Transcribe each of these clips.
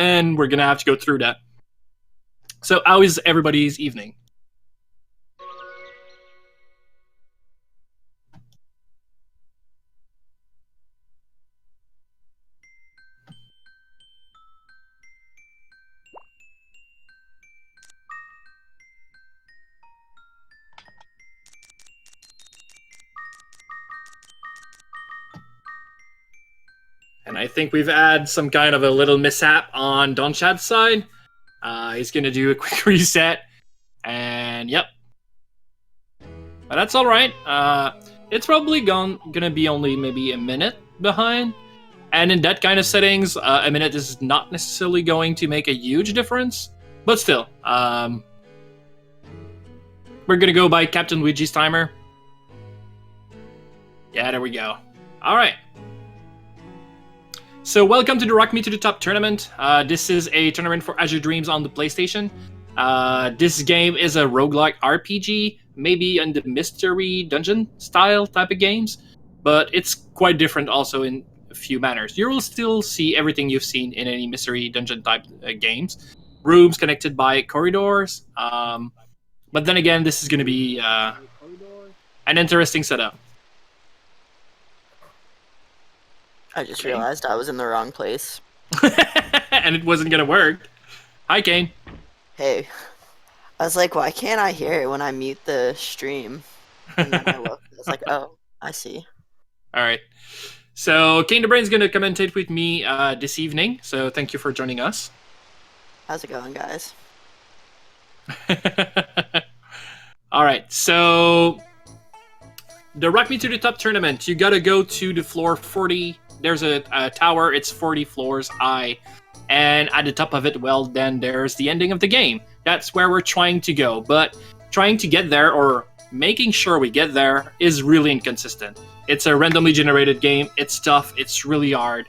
and we're gonna have to go through that. So, how is everybody's evening? And I think we've had some kind of a little mishap on Donnchadh's side. He's gonna do a quick reset, and yep. But that's all right. It's probably gonna be only maybe a minute behind, and in that kind of settings, a minute is not necessarily going to make a huge difference. But still, we're gonna go by Captain Luigi's timer. Yeah, there we go. All right. So welcome to the Rock Me to the Top tournament. This is a tournament for Azure Dreams on the PlayStation. This game is a roguelike RPG, maybe in the mystery dungeon style type of games, but it's quite different also in a few manners. You will still see everything you've seen in any mystery dungeon type games. Rooms connected by corridors, but then again, this is going to be an interesting setup. I just realized I was in the wrong place. And it wasn't gonna work. Hi, Kane. Hey. I was like, why can't I hear it when I mute the stream? And then I looked. I was like, oh, I see. Alright. So, Kane the Brain's gonna commentate with me this evening, so thank you for joining us. How's it going, guys? Alright, so the Rock Me to the Top tournament, you gotta go to the floor 40. There's a tower, it's 40 floors high, and at the top of it, well, then there's the ending of the game. That's where we're trying to go, but trying to get there, or making sure we get there, is really inconsistent. It's a randomly generated game, it's tough, it's really hard.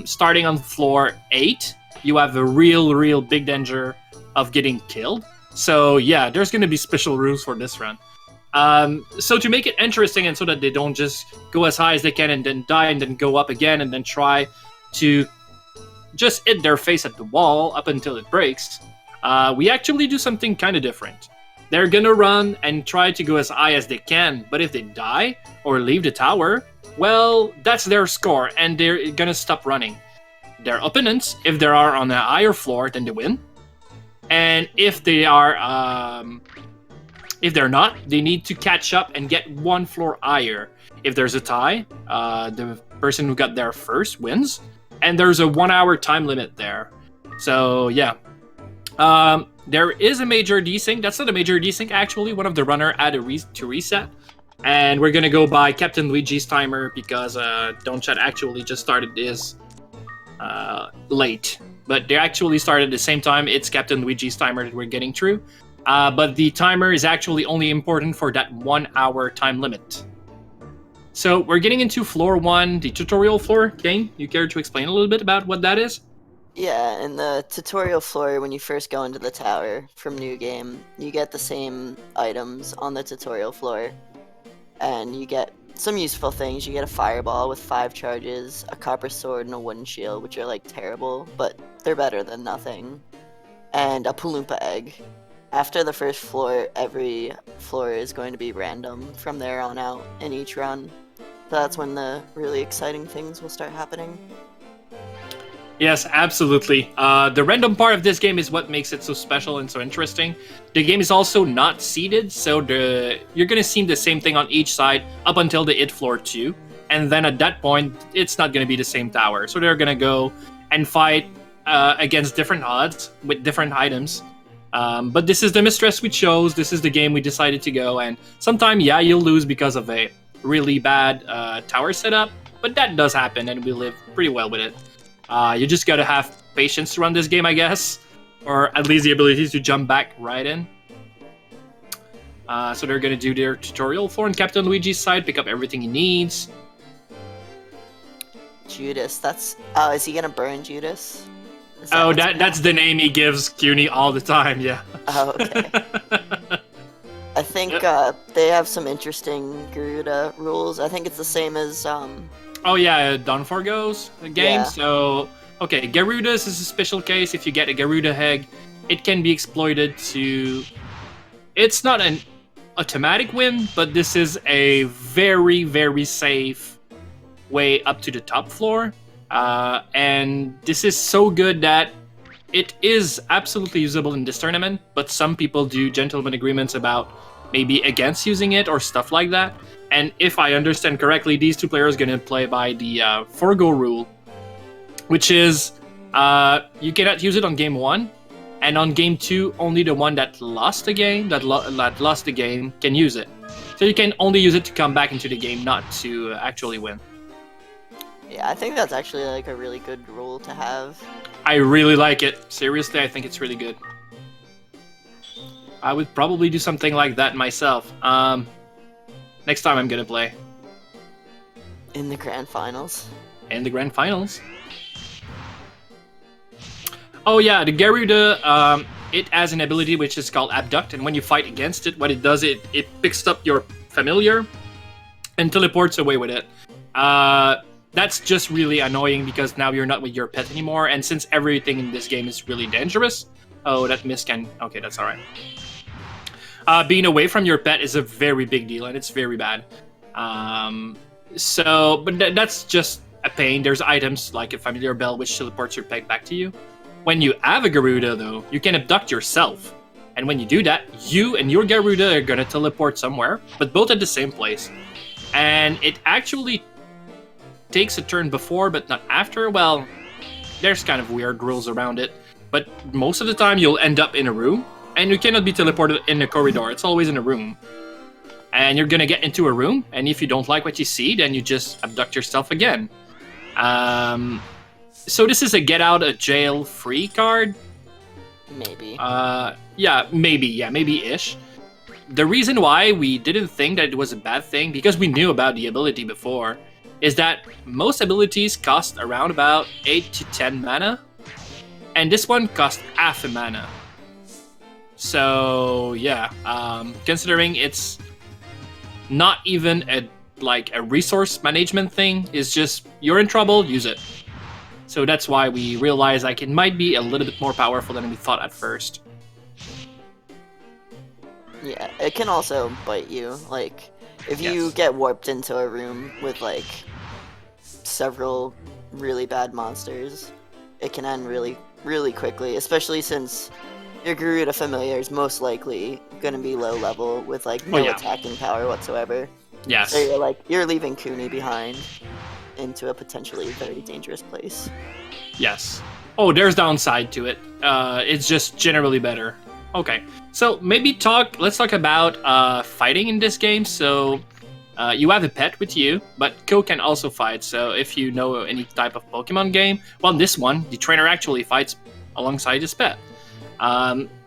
Starting on floor 8, you have a real big danger of getting killed. So yeah, there's gonna be special rules for this run. So to make it interesting and so that they don't just go as high as they can and then die and then go up again and then try to just hit their face at the wall up until it breaks, we actually do something kind of different. They're gonna run and try to go as high as they can, but if they die or leave the tower, well, that's their score and they're gonna stop running. Their opponents, if they are on a higher floor, then they win. And if they are if they're not, they need to catch up and get one floor higher. If there's a tie, the person who got there first wins. And there's a 1 hour time limit there. So, yeah. There is a major desync. That's not a major desync, actually. One of the runner had to reset. And we're going to go by Captain Luigi's timer because Donnchadh actually just started this late. But they actually started at the same time. It's Captain Luigi's timer that we're getting through. But the timer is actually only important for that 1 hour time limit. So we're getting into floor 1, the tutorial floor. Kane, you care to explain a little bit about what that is? Yeah, in the tutorial floor, when you first go into the tower from New Game, you get the same items on the tutorial floor. And you get some useful things. You get a fireball with 5 charges, a copper sword, and a wooden shield, which are like terrible, but they're better than nothing. And a Palumpa egg. After the first floor, every floor is going to be random from there on out in each run. That's when the really exciting things will start happening. Yes, absolutely. The random part of this game is what makes it so special and so interesting. The game is also not seeded, so you're going to see the same thing on each side up until the hit floor 2. And then at that point, it's not going to be the same tower. So they're going to go and fight against different odds with different items. But this is the mistress we chose, this is the game we decided to go, and sometime, yeah, you'll lose because of a really bad tower setup, but that does happen, and we live pretty well with it. You just gotta have patience to run this game, I guess, or at least the ability to jump back right in. So they're gonna do their tutorial floor on Captain Luigi's side, pick up everything he needs. Judas, that's... Oh, is he gonna burn Judas? Oh, that's the name he gives CUNY all the time, yeah. Oh, okay. I think they have some interesting Garuda rules. I think it's the same as... Oh yeah, Dawn Forgo's game, Yeah. so Okay, Garuda's is a special case. If you get a Garuda egg, it can be exploited to... It's not an automatic win, but this is a very, very safe way up to the top floor. And this is so good that it is absolutely usable in this tournament, but some people do gentleman agreements about maybe against using it or stuff like that. And if I understand correctly, these two players are going to play by the forgo rule, which is you cannot use it on game 1, and on game 2, only the one that lost the game, that lost the game, can use it. So you can only use it to come back into the game, not to actually win. Yeah, I think that's actually like a really good rule to have. I really like it. Seriously, I think it's really good. I would probably do something like that myself. Next time I'm gonna play. In the grand finals. In the grand finals. Oh yeah, the Garuda, it has an ability which is called Abduct, and when you fight against it, what it does, it picks up your familiar and teleports away with it. That's just really annoying because now you're not with your pet anymore, and since everything in this game is really dangerous... Oh, that miss can... Okay, that's alright. Being away from your pet is a very big deal, and it's very bad. But that's just a pain. There's items like a familiar bell which teleports your pet back to you. When you have a Garuda, though, you can abduct yourself. And when you do that, you and your Garuda are gonna teleport somewhere, but both at the same place. And it actually takes a turn before, but not after. Well, there's kind of weird rules around it. But most of the time, you'll end up in a room, and you cannot be teleported in a corridor. It's always in a room. And you're gonna get into a room, and if you don't like what you see, then you just abduct yourself again. So this is a get out of jail free card. Maybe. Yeah, maybe-ish. The reason why we didn't think that it was a bad thing, because we knew about the ability before, is that most abilities cost around about 8 to 10 mana, and this one costs half a mana. So yeah, considering it's not even a resource management thing, it's just you're in trouble, use it. So that's why we realized like it might be a little bit more powerful than we thought at first. Yeah, it can also bite you. Like, if you get warped into a room with like several really bad monsters, it can end really, really quickly, especially since your Garuda familiar is most likely going to be low level with like no attacking power whatsoever. Yes. So you're leaving Cooney behind into a potentially very dangerous place. Yes. Oh, there's downside to it. It's just generally better. Okay. So maybe let's talk about fighting in this game. So you have a pet with you, but Ko can also fight. So if you know any type of Pokemon game, well, this one, the trainer actually fights alongside his pet.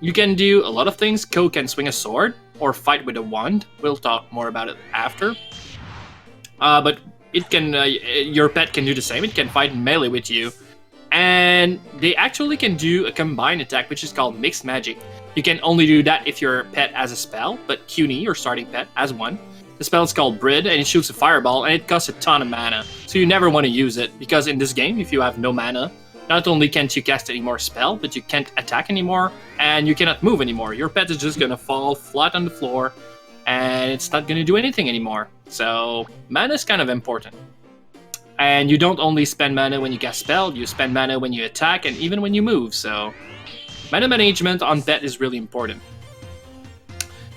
You can do a lot of things. Ko can swing a sword or fight with a wand. We'll talk more about it after. But it can your pet can do the same. It can fight melee with you. And they actually can do a combined attack, which is called Mixed Magic. You can only do that if your pet has a spell, but CUNY, your starting pet, has one. The spell is called Brid, and it shoots a fireball, and it costs a ton of mana. So you never want to use it, because in this game, if you have no mana, not only can't you cast any more spell, but you can't attack anymore, and you cannot move anymore. Your pet is just going to fall flat on the floor, and it's not going to do anything anymore. So mana is kind of important. And you don't only spend mana when you cast spell, you spend mana when you attack, and even when you move, so mana management on pet is really important.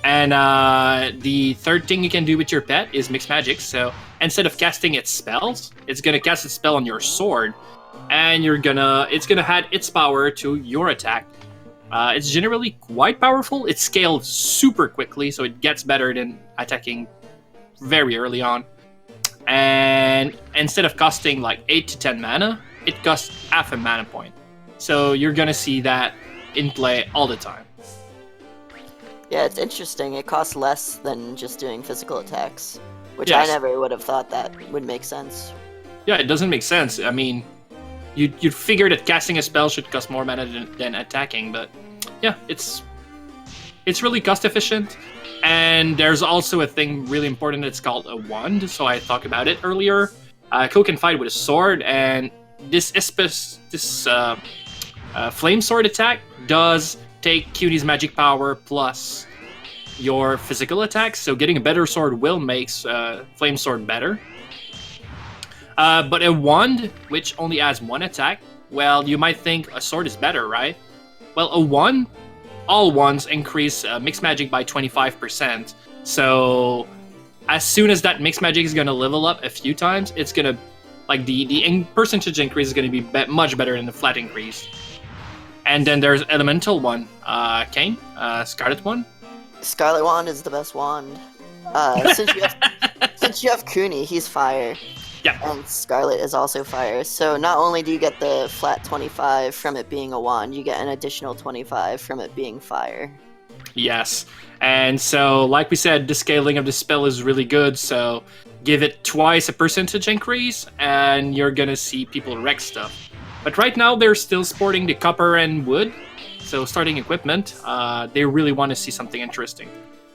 And the third thing you can do with your pet is Mixed Magic. So instead of casting its spells, it's gonna cast its spell on your sword, and it's gonna add its power to your attack. It's generally quite powerful. It scales super quickly, so it gets better than attacking very early on. And instead of costing like 8 to 10 mana, it costs half a mana point. So you're gonna see that in play all the time. Yeah, it's interesting. It costs less than just doing physical attacks, which Yes. I never would have thought that would make sense. Yeah, it doesn't make sense. I mean, you'd figure that casting a spell should cost more mana than attacking, but yeah, it's really cost efficient. And there's also a thing really important that's called a wand, so I talked about it earlier. Ko can fight with a sword, and this flame sword attack does take Cutie's magic power plus your physical attacks, so getting a better sword will make flame sword better. But a wand, which only adds one attack, well, you might think a sword is better, right? Well, a wand, all wands increase mixed magic by 25%. So as soon as that mixed magic is going to level up a few times, it's going to, like, the percentage increase is going to be much better than the flat increase. And then there's elemental one, Kane, Scarlet one. Scarlet wand is the best wand. Since you have Cooney, he's fire. Yeah. And Scarlet is also fire. So not only do you get the flat 25 from it being a wand, you get an additional 25 from it being fire. Yes. And so, like we said, the scaling of the spell is really good, so give it twice a percentage increase, and you're gonna see people wreck stuff. But right now, they're still sporting the copper and wood, so starting equipment, they really want to see something interesting.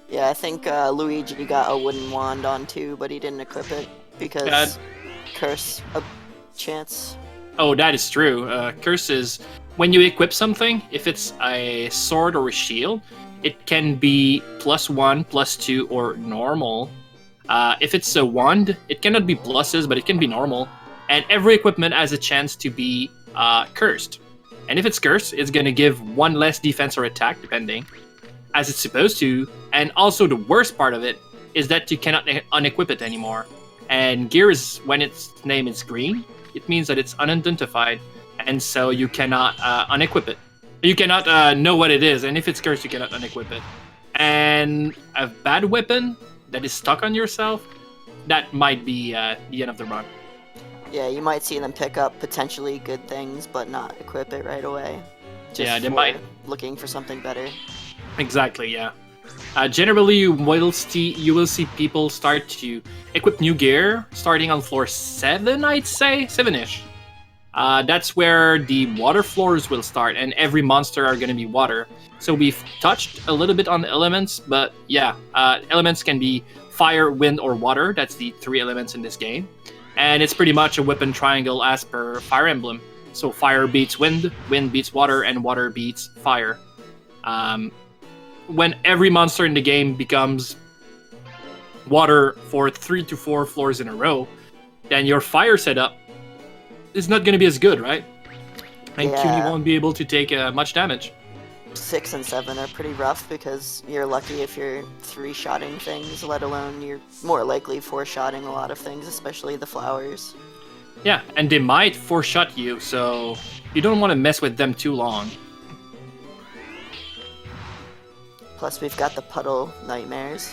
Yeah, I think Luigi got a wooden wand on too, but he didn't equip it because curse a chance. Oh, that is true. Curse is when you equip something, if it's a sword or a shield, it can be +1, +2, or normal. If it's a wand, it cannot be pluses, but it can be normal. And every equipment has a chance to be cursed. And if it's cursed, it's going to give 1 less defense or attack, depending, as it's supposed to. And also the worst part of it is that you cannot unequip it anymore. And gear is, when its name is green, it means that it's unidentified, and so you cannot unequip it. You cannot know what it is, and if it's cursed, you cannot unequip it. And a bad weapon that is stuck on yourself, that might be the end of the run. Yeah, you might see them pick up potentially good things, but not equip it right away. They might. Looking for something better. Exactly, yeah. Generally, you will see people start to equip new gear starting on floor 7, I'd say, 7-ish. That's where the water floors will start, and every monster are going to be water. So we've touched a little bit on the elements, but yeah, elements can be fire, wind, or water. That's the 3 elements in this game. And it's pretty much a weapon triangle as per Fire Emblem. So fire beats wind, wind beats water, and water beats fire. When every monster in the game becomes water for 3 to 4 floors in a row, then your fire setup is not going to be as good, right? And Yeah. Cutie won't be able to take much damage. 6 and 7 are pretty rough because you're lucky if you're 3-shotting things, let alone you're more likely 4-shotting a lot of things, especially the flowers. Yeah, and they might 4-shot you, so you don't want to mess with them too long. Plus, we've got the puddle nightmares.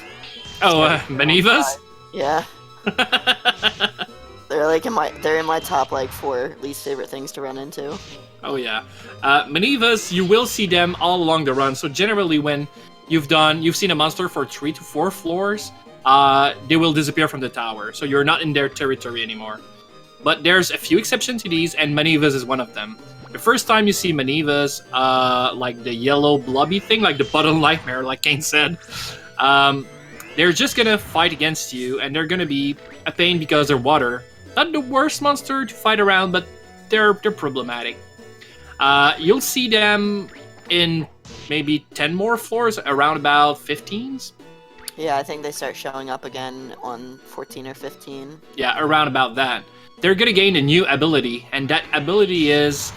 Oh, Manivas? Yeah. They're in my top 4 least favorite things to run into. Oh yeah, Manivas, you will see them all along the run. So generally, when you've seen a monster for 3 to 4 floors, they will disappear from the tower. So you're not in their territory anymore. But there's a few exceptions to these, and Manivas is one of them. The first time you see Manivas, like the yellow blobby thing, like the puddle nightmare, like Kane said, they're just gonna fight against you, and they're gonna be a pain because they're water. Not the worst monster to fight around, but they're problematic. You'll see them in maybe 10 more floors, around about 15s. Yeah, I think they start showing up again on 14 or 15. Yeah, around about that. They're gonna gain a new ability, and that ability is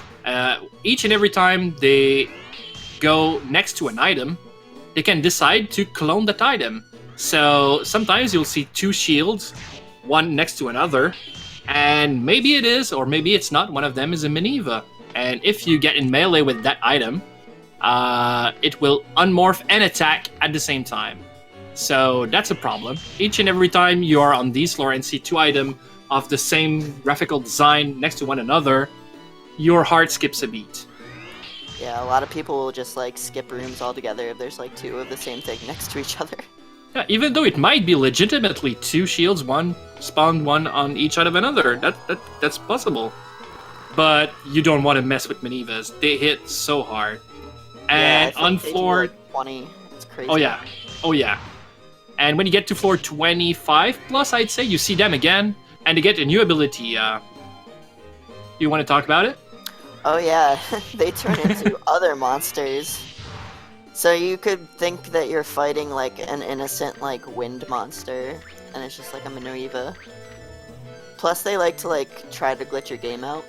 each and every time they go next to an item, they can decide to clone that item. So sometimes you'll see 2 shields, one next to another, and maybe it is, or maybe it's not, one of them is a Maniva. And if you get in melee with that item, it will unmorph and attack at the same time. So that's a problem. Each and every time you are on this floor and see 2 items of the same graphical design next to one another, your heart skips a beat. Yeah, a lot of people will just skip rooms altogether if there's 2 of the same thing next to each other. Yeah, even though it might be legitimately 2 shields, one spawned one on each side of another. That's possible. But you don't want to mess with Manivas. They hit so hard. And yeah, on floor 20, it's crazy. Oh yeah. And when you get to floor 25 plus, I'd say, you see them again, and they get a new ability. You want to talk about it? Oh yeah, they turn into other monsters. So you could think that you're fighting like an innocent like wind monster, and it's just like a Minerva. Plus they like to like try to glitch your game out.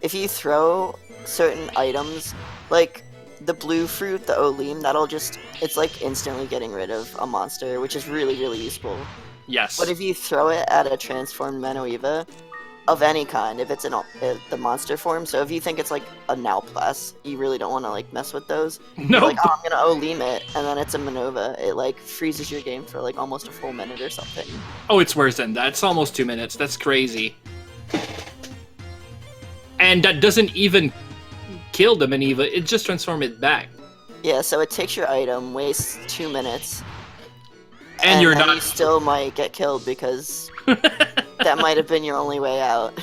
If you throw certain items, like the blue fruit, the Olim, it's like instantly getting rid of a monster, which is really, really useful. Yes. But if you throw it at a transformed Minerva, of any kind, if it's in the monster form, so if you think it's like a Nalplast, you really don't want to like mess with those. You're Nope. like, oh, I'm gonna Olim it, and then it's a Minerva. It like freezes your game for like almost a full minute or something. Oh, it's worse than that. It's almost 2 minutes. That's crazy. And that doesn't even kill the Minerva. It just transforms it back. Yeah, so it takes your item, wastes 2 minutes, And you're then not. you still might get killed because that might have been your only way out.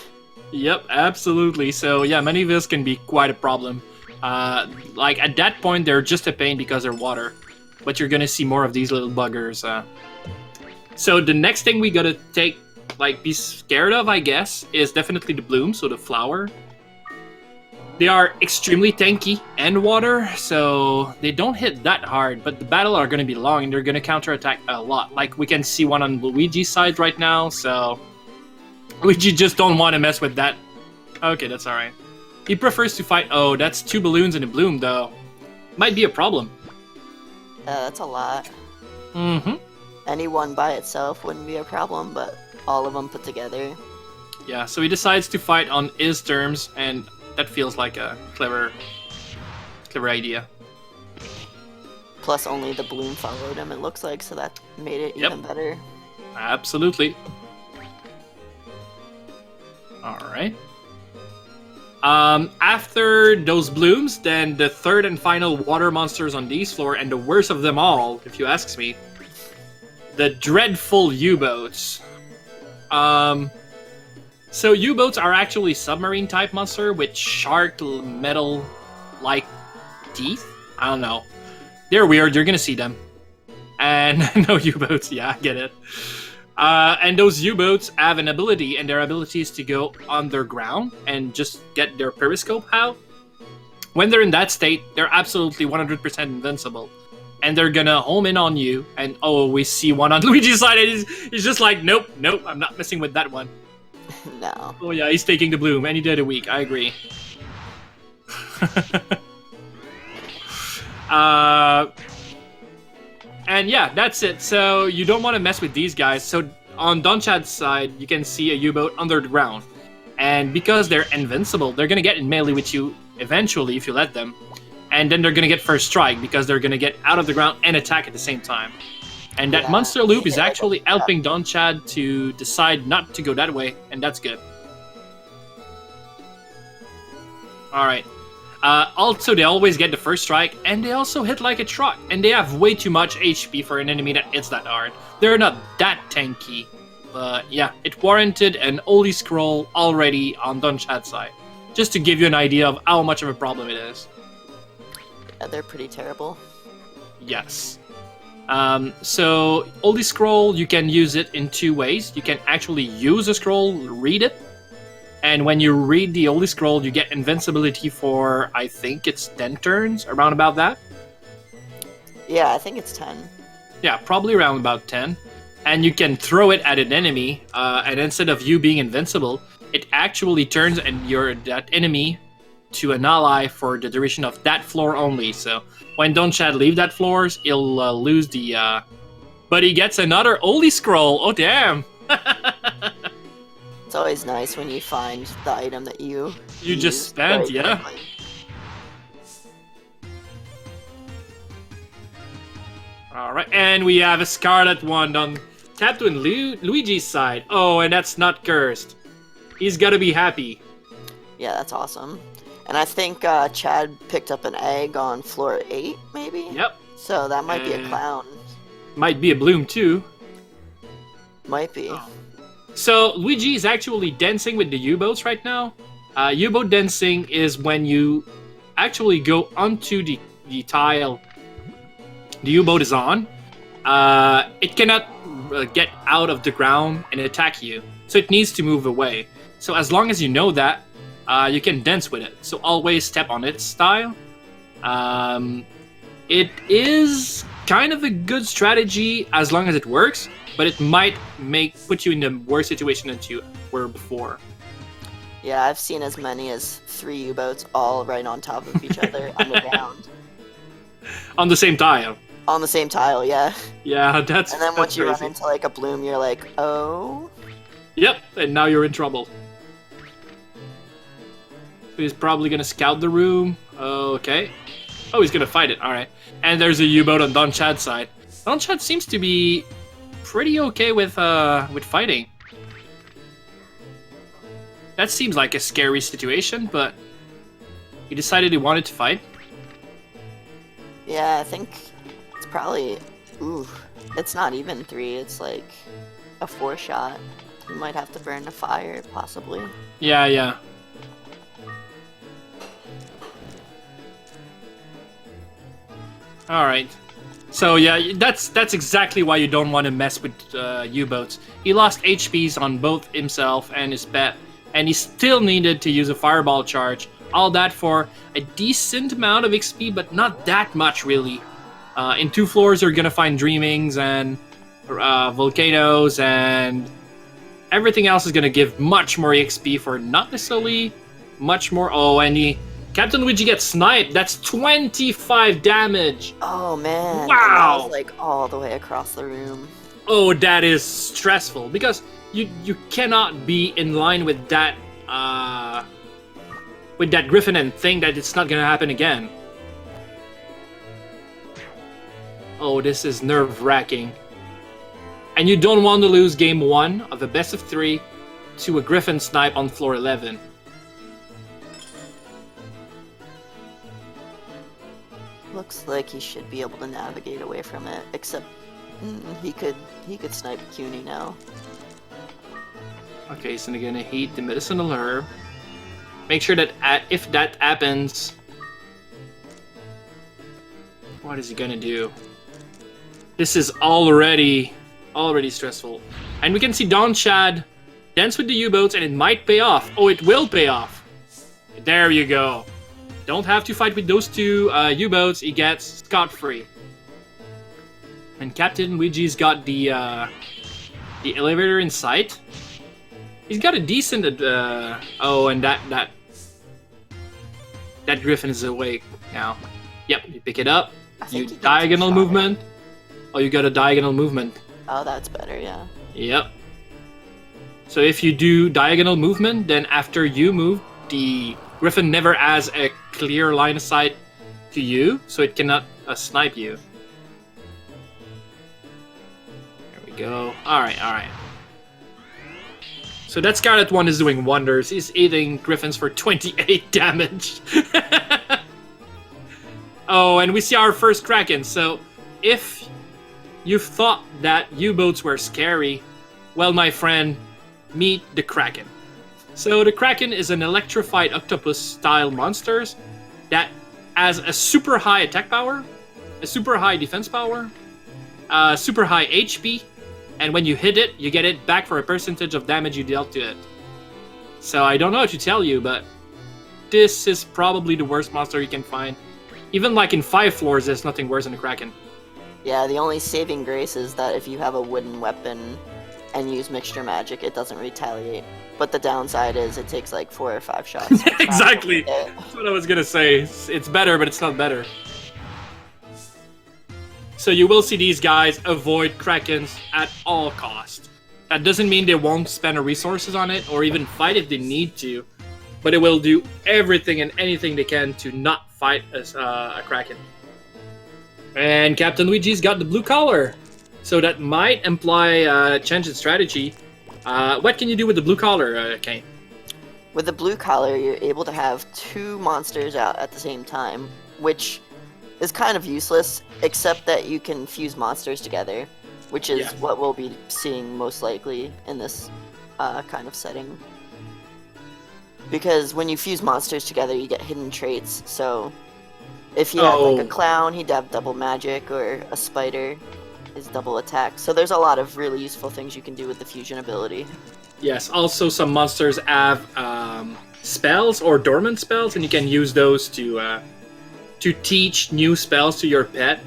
Yep, absolutely. So yeah, Minervas can be quite a problem. Like at that point, they're just a pain because they're water. But you're gonna see more of these little buggers. So the next thing we gotta be scared of, I guess, is definitely the bloom, so the flower. They are extremely tanky and water, so they don't hit that hard, but the battle are gonna be long and they're gonna counterattack a lot. Like we can see one on Luigi's side right now, so Luigi just don't want to mess with that. Okay, that's alright. He prefers to fight. Oh, that's 2 balloons and a bloom, though. Might be a problem. That's a lot. Mm-hmm. Any one by itself wouldn't be a problem, but all of them put together. Yeah, so he decides to fight on his terms, and that feels like a clever idea. Plus, only the bloom followed him, it looks like, so that made it even better. Absolutely. Alright. After those blooms, then the third and final water monsters on this floor, and the worst of them all, if you ask me, the dreadful U-boats. So U-boats are actually submarine-type monster with shark metal-like teeth? I don't know. They're weird, you're gonna see them. And no U-boats, yeah, I get it. And those U-boats have an ability, and their ability is to go underground and just get their periscope out. When they're in that state, they're absolutely 100% invincible. And they're gonna home in on you, and oh, we see one on Luigi's side, and he's just like, nope, I'm not messing with that one. No. Oh yeah, he's taking the bloom, any day of the week, I agree. And yeah, that's it. So you don't want to mess with these guys. So on Donnchadh's side, you can see a U-boat under the ground. And because they're invincible, they're going to get in melee with you eventually if you let them. And then they're going to get first strike because they're going to get out of the ground and attack at the same time. And that monster loop is actually helping Donnchadh to decide not to go that way, and that's good. Alright. Also, they always get the first strike, and they also hit like a truck, and they have way too much HP for an enemy that hits that hard. They're not that tanky, but yeah, it warranted an Holy Scroll already on Donnchadh's side, just to give you an idea of how much of a problem it is. Yeah, they're pretty terrible. Yes. So, Holy Scroll, you can use it in 2 ways. You can actually use a scroll, read it, and when you read the Holy Scroll, you get invincibility for, I think it's 10 turns, around about that. Yeah, I think it's 10. Yeah, probably around about 10. And you can throw it at an enemy, and instead of you being invincible, it actually turns that enemy to an ally for the duration of that floor only. So when Donnchadh leave that floor, he'll lose the... But he gets another Holy Scroll! Oh, damn! It's always nice when you find the item that you just spent, yeah. Quickly. Alright, and we have a Scarlet Wand on Captain Luigi's side. Oh, and that's not cursed. He's gotta be happy. Yeah, that's awesome. And I think Chad picked up an egg on floor 8, maybe? Yep. So that might be a clown. Might be a bloom, too. Might be. So, Luigi is actually dancing with the U-boats right now. U-boat dancing is when you actually go onto the tile the U-boat is on. It cannot get out of the ground and attack you, so it needs to move away. So as long as you know that, you can dance with it. So always step on its style. It is kind of a good strategy as long as it works, but it might put you in a worse situation than you were before. Yeah, I've seen as many as 3 U-boats all right on top of each other underground. On the same tile. On the same tile, yeah. Yeah, that's. And then that's once you crazy. run into like a bloom, you're like, oh. Yep, and now you're in trouble. He's probably gonna scout the room. Okay. Oh, he's gonna fight it. All right. And there's a U-boat on Donnchadh's side. Donnchadh seems to be pretty okay with fighting. That seems like a scary situation, but he decided he wanted to fight. Yeah, I think it's probably... Ooh, it's not even 3, it's like a 4 shot. You might have to burn the fire, possibly. Yeah, yeah. All right. So yeah, that's exactly why you don't want to mess with U-boats. He lost HPs on both himself and his pet, and he still needed to use a fireball charge. All that for a decent amount of XP, but not that much really. In 2 floors, you're gonna find Dreamings and Volcanoes, and everything else is gonna give much more XP for not necessarily much more. Oh, and Captain Luigi gets sniped. That's 25 damage. Oh man! Wow! And that was like all the way across the room. Oh, that is stressful because you cannot be in line with that Griffin and think that it's not gonna happen again. Oh, this is nerve-wracking. And you don't want to lose game 1 of a best of 3 to a Griffin snipe on floor 11. Looks like he should be able to navigate away from it, except he could snipe CUNY now. Okay, so they're gonna heat the medicinal herb. Make sure that if that happens, what is he gonna do? This is already stressful. And we can see Donnchadh dance with the U-boats, and it might pay off. Oh, it will pay off. There you go. Don't have to fight with those 2 U-boats. He gets scot-free. And Captain Luigi's got the elevator in sight. He's got a decent. Oh, and that Griffin is awake now. Yep, you pick it up. You diagonal movement. Oh, you got a diagonal movement. Oh, that's better, yeah. Yep. So if you do diagonal movement, then after you move, the Griffin never has a clear line of sight to you, so it cannot snipe you. There we go. Alright. So that Scarlet one is doing wonders. He's eating Griffins for 28 damage. Oh, and we see our first Kraken. So if you thought that U-boats were scary, well, my friend, meet the Kraken. So the Kraken is an electrified octopus-style monster that has a super high attack power, a super high defense power, super high HP, and when you hit it, you get it back for a percentage of damage you dealt to it. So I don't know what to tell you, but this is probably the worst monster you can find. Even like in 5 floors, there's nothing worse than a Kraken. Yeah, the only saving grace is that if you have a wooden weapon and use mixture magic, it doesn't retaliate. But the downside is it takes like 4 or 5 shots. Exactly. That's what I was gonna say. It's better, but it's not better. So you will see these guys avoid Krakens at all costs. That doesn't mean they won't spend resources on it or even fight if they need to, but it will do everything and anything they can to not fight a Kraken. And Captain Luigi's got the blue collar, so that might imply a change in strategy. What can you do with the blue collar, Kane? With the blue collar, you're able to have 2 monsters out at the same time, which is kind of useless, except that you can fuse monsters together, which is what we'll be seeing most likely in this kind of setting. Because when you fuse monsters together, you get hidden traits, so if you have like a clown, he'd have double magic, or a spider is double attack. So there's a lot of really useful things you can do with the fusion ability. Yes, also some monsters have spells or dormant spells, and you can use those to teach new spells to your pet,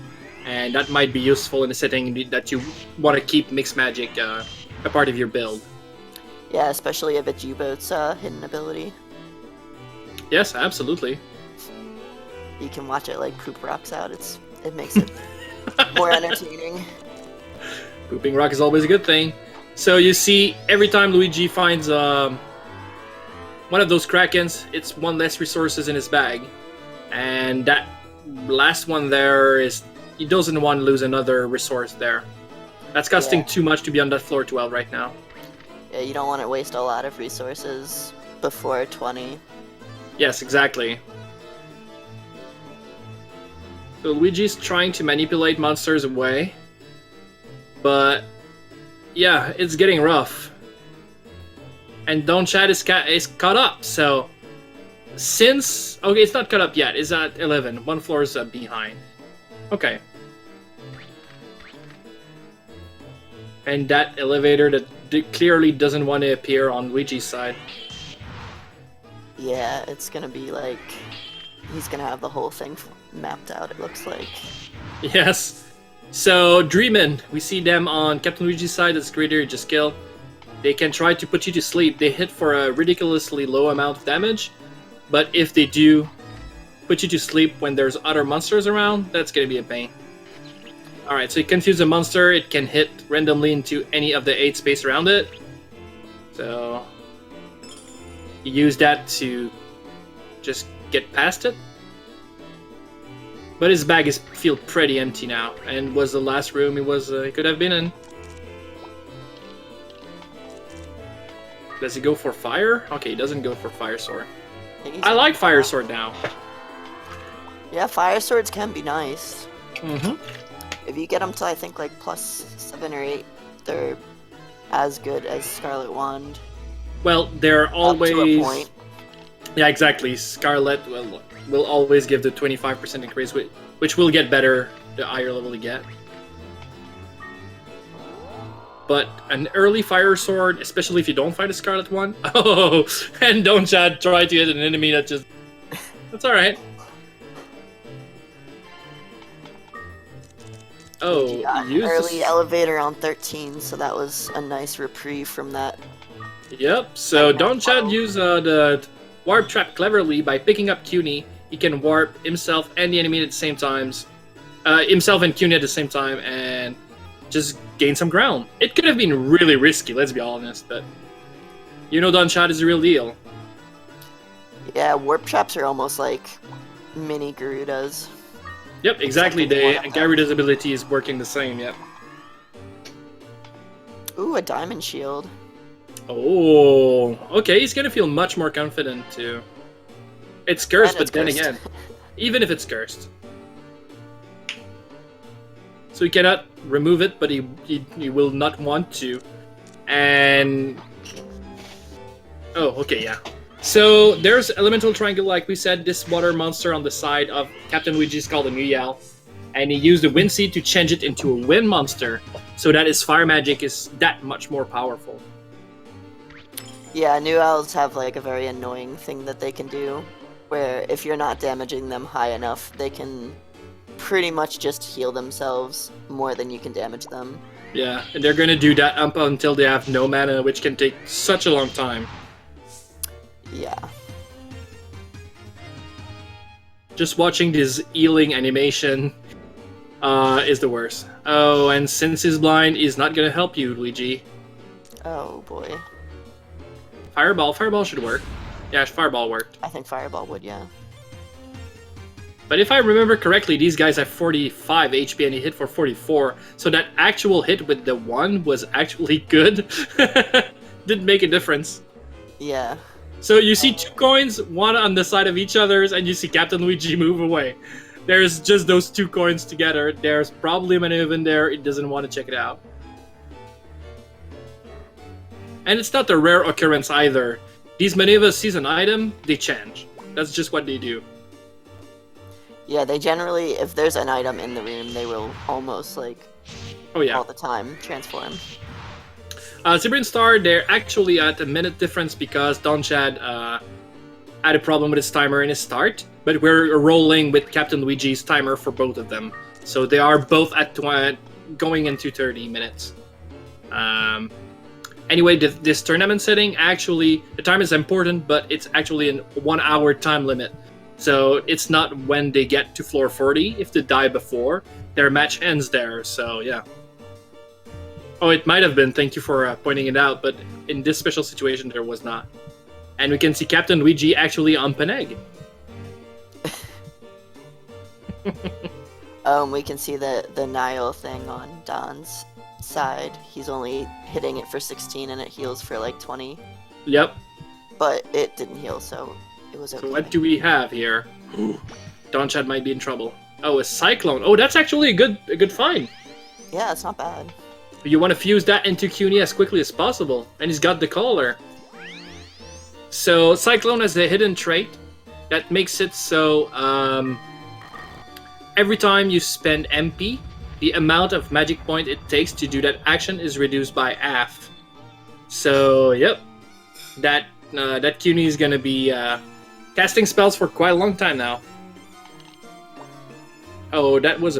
and that might be useful in a setting that you want to keep mixed magic a part of your build. Yeah, especially if it's U-Boat's hidden ability. Yes, absolutely. You can watch it like poop rocks out. It makes it more entertaining. Pooping rock is always a good thing. So you see, every time Luigi finds one of those Krakens, it's one less resources in his bag. And that last one there is... He doesn't want to lose another resource there. That's costing too much to be on that floor 12 right now. Yeah, you don't want to waste a lot of resources before 20. Yes, exactly. So Luigi's trying to manipulate monsters away. But... yeah, it's getting rough. And Donnchadh is caught up, so... Since... okay, it's not caught up yet. It's at 11. One floor is behind. Okay. And that elevator that clearly doesn't want to appear on Luigi's side. Yeah, it's gonna be like... he's gonna have the whole thing mapped out, it looks like. Yes. So, Dreamin', we see them on Captain Luigi's side. That's greater, you just kill. They can try to put you to sleep. They hit for a ridiculously low amount of damage. But if they do put you to sleep when there's other monsters around, that's gonna be a pain. Alright, so you confuse a monster, it can hit randomly into any of the 8 space around it. So you use that to just get past it. But his bag feel pretty empty now, and was the last room he could have been in. Does he go for fire? Okay, he doesn't go for fire sword. I like fire sword now. Yeah, fire swords can be nice. Mm-hmm. If you get them to, I think, like +7 or 8, they're as good as Scarlet Wand. Well, they're always... up to a point. Yeah, exactly. Scarlet will always give the 25% increase, which will get better the higher level you get. But an early fire sword, especially if you don't fight a Scarlet one... Oh, and Donnchadh try to hit an enemy that just... That's alright. Oh, early elevator on 13, so that was a nice reprieve from that. Yep, so Donnchadh used the warp trap cleverly by picking up Cuny. He can warp himself and the enemy at the same times. Himself and Cuny at the same time, and just gain some ground. It could have been really risky, let's be honest, but you know Donnchadh is the real deal. Yeah, warp traps are almost like mini Garudas. Yep, exactly. Garuda's ability is working the same, yep. Ooh, a diamond shield. Oh, okay, he's gonna feel much more confident too. It's cursed, but then again, even if it's cursed. So he cannot remove it, but he will not want to. And... oh, okay, yeah. So there's Elemental Triangle, like we said, this water monster on the side of Captain Luigi is called a Nuyal. And he used the Wind Seed to change it into a wind monster, so that his fire magic is that much more powerful. Yeah, new owls have like a very annoying thing that they can do, where if you're not damaging them high enough, they can pretty much just heal themselves more than you can damage them. Yeah, and they're gonna do that up until they have no mana, which can take such a long time. Yeah. Just watching this healing animation is the worst. Oh, and since he's blind, he's not gonna help you, Luigi. Oh boy. Fireball should work. Yeah, Fireball worked. I think Fireball would, yeah. But if I remember correctly, these guys have 45 HP and he hit for 44, so that actual hit with the 1 was actually good. Didn't make a difference. Yeah. So you see 2 coins, one on the side of each other's, and you see Captain Luigi move away. There's just those 2 coins together. There's probably a maneuver in there, it doesn't want to check it out. And it's not a rare occurrence either. These maneuvers sees an item, they change. That's just what they do. Yeah, they generally, if there's an item in the room, they will almost like all the time transform. Zebra and Star, they're actually at a minute difference because Donnchadh had a problem with his timer in his start, but we're rolling with Captain Luigi's timer for both of them. So they are both at going into 30 minutes. Anyway, this tournament setting, actually, the time is important, but it's actually a 1 hour time limit. So it's not when they get to floor 40. If they die before, their match ends there. So yeah. Oh, it might have been. Thank you for pointing it out. But in this special situation, there was not. And we can see Captain Luigi actually on Peneg. We can see the Nile thing on Don's side. He's only hitting it for 16 and it heals for like 20. Yep. But it didn't heal, so it was okay. So what do we have here? Donnchadh might be in trouble. Oh, a Cyclone. Oh, that's actually a good find. Yeah, it's not bad. You want to fuse that into CUNY as quickly as possible. And he's got the collar. So Cyclone has a hidden trait that makes it so every time you spend MP, the amount of magic point it takes to do that action is reduced by half. So yep, that CUNY is gonna be casting spells for quite a long time now. Oh, that was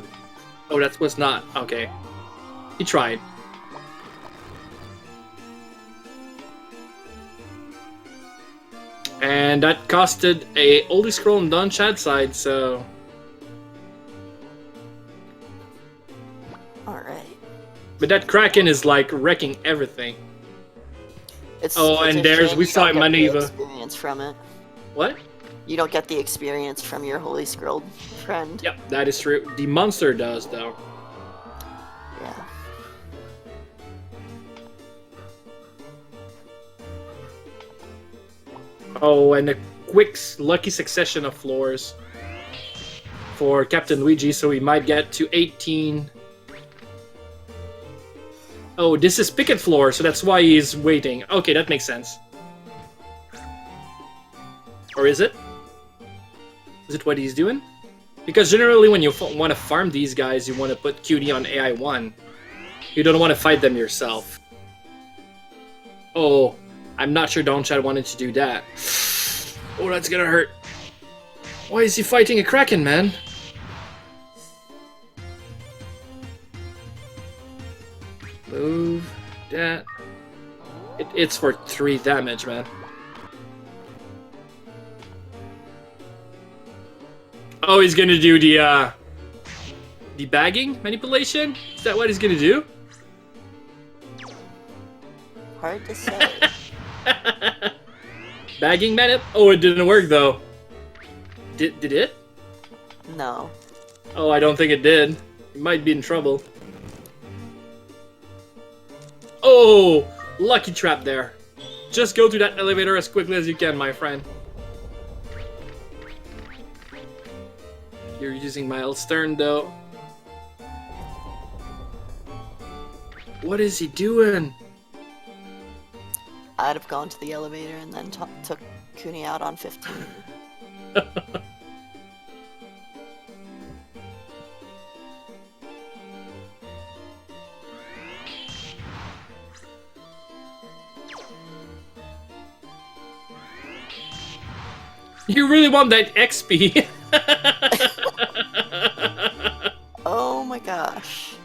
not okay. He tried. And that costed a oldie scroll on Donnchadh's side, so... Alright. But that Kraken is like wrecking everything. It's and there's, we saw Maneuver. Experience from it. What? You don't get the experience from your Holy Scroll friend. Yep, that is true. The monster does, though. Yeah. Oh, and a quick, lucky succession of floors for Captain Luigi, so we might get to 18. Oh, this is Picket floor, so that's why he's waiting. Okay, that makes sense. Or is it? Is it what he's doing? Because generally when you want to farm these guys, you want to put QD on AI1. You don't want to fight them yourself. Oh, I'm not sure Donnchadh wanted to do that. Oh, that's gonna hurt. Why is he fighting a Kraken, man? Move that. It's for 3 damage, man. Oh, he's gonna do the bagging manipulation? Is that what he's gonna do? Hard to say. Bagging manip? Oh, it didn't work though. Did it? No. Oh, I don't think it did. You might be in trouble. Oh, lucky trap there. Just go to that elevator as quickly as you can, my friend. You're using Miles Stern, though. What is he doing? I'd have gone to the elevator and then took Cooney out on 15. You really want that XP? Oh my gosh.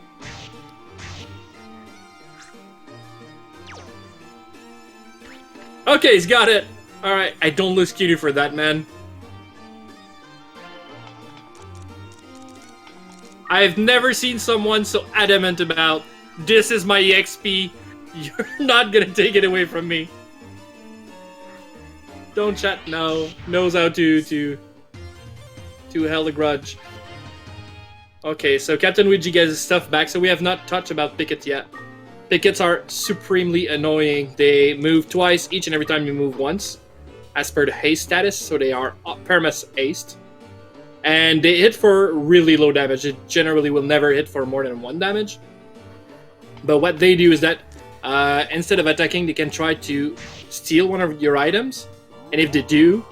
Okay, he's got it. Alright, I don't lose cutie for that, man. I've never seen someone so adamant about, this is my EXP, you're not gonna take it away from me. Donnchadh knows how to held a grudge. Okay, so Captain Luigi gets his stuff back, so we have not touched about Pickets yet. Pickets are supremely annoying. They move twice each and every time you move once, as per the haste status, so they are permas aced. And they hit for really low damage. It generally will never hit for more than 1 damage. But what they do is that instead of attacking, they can try to steal one of your items. And if they do,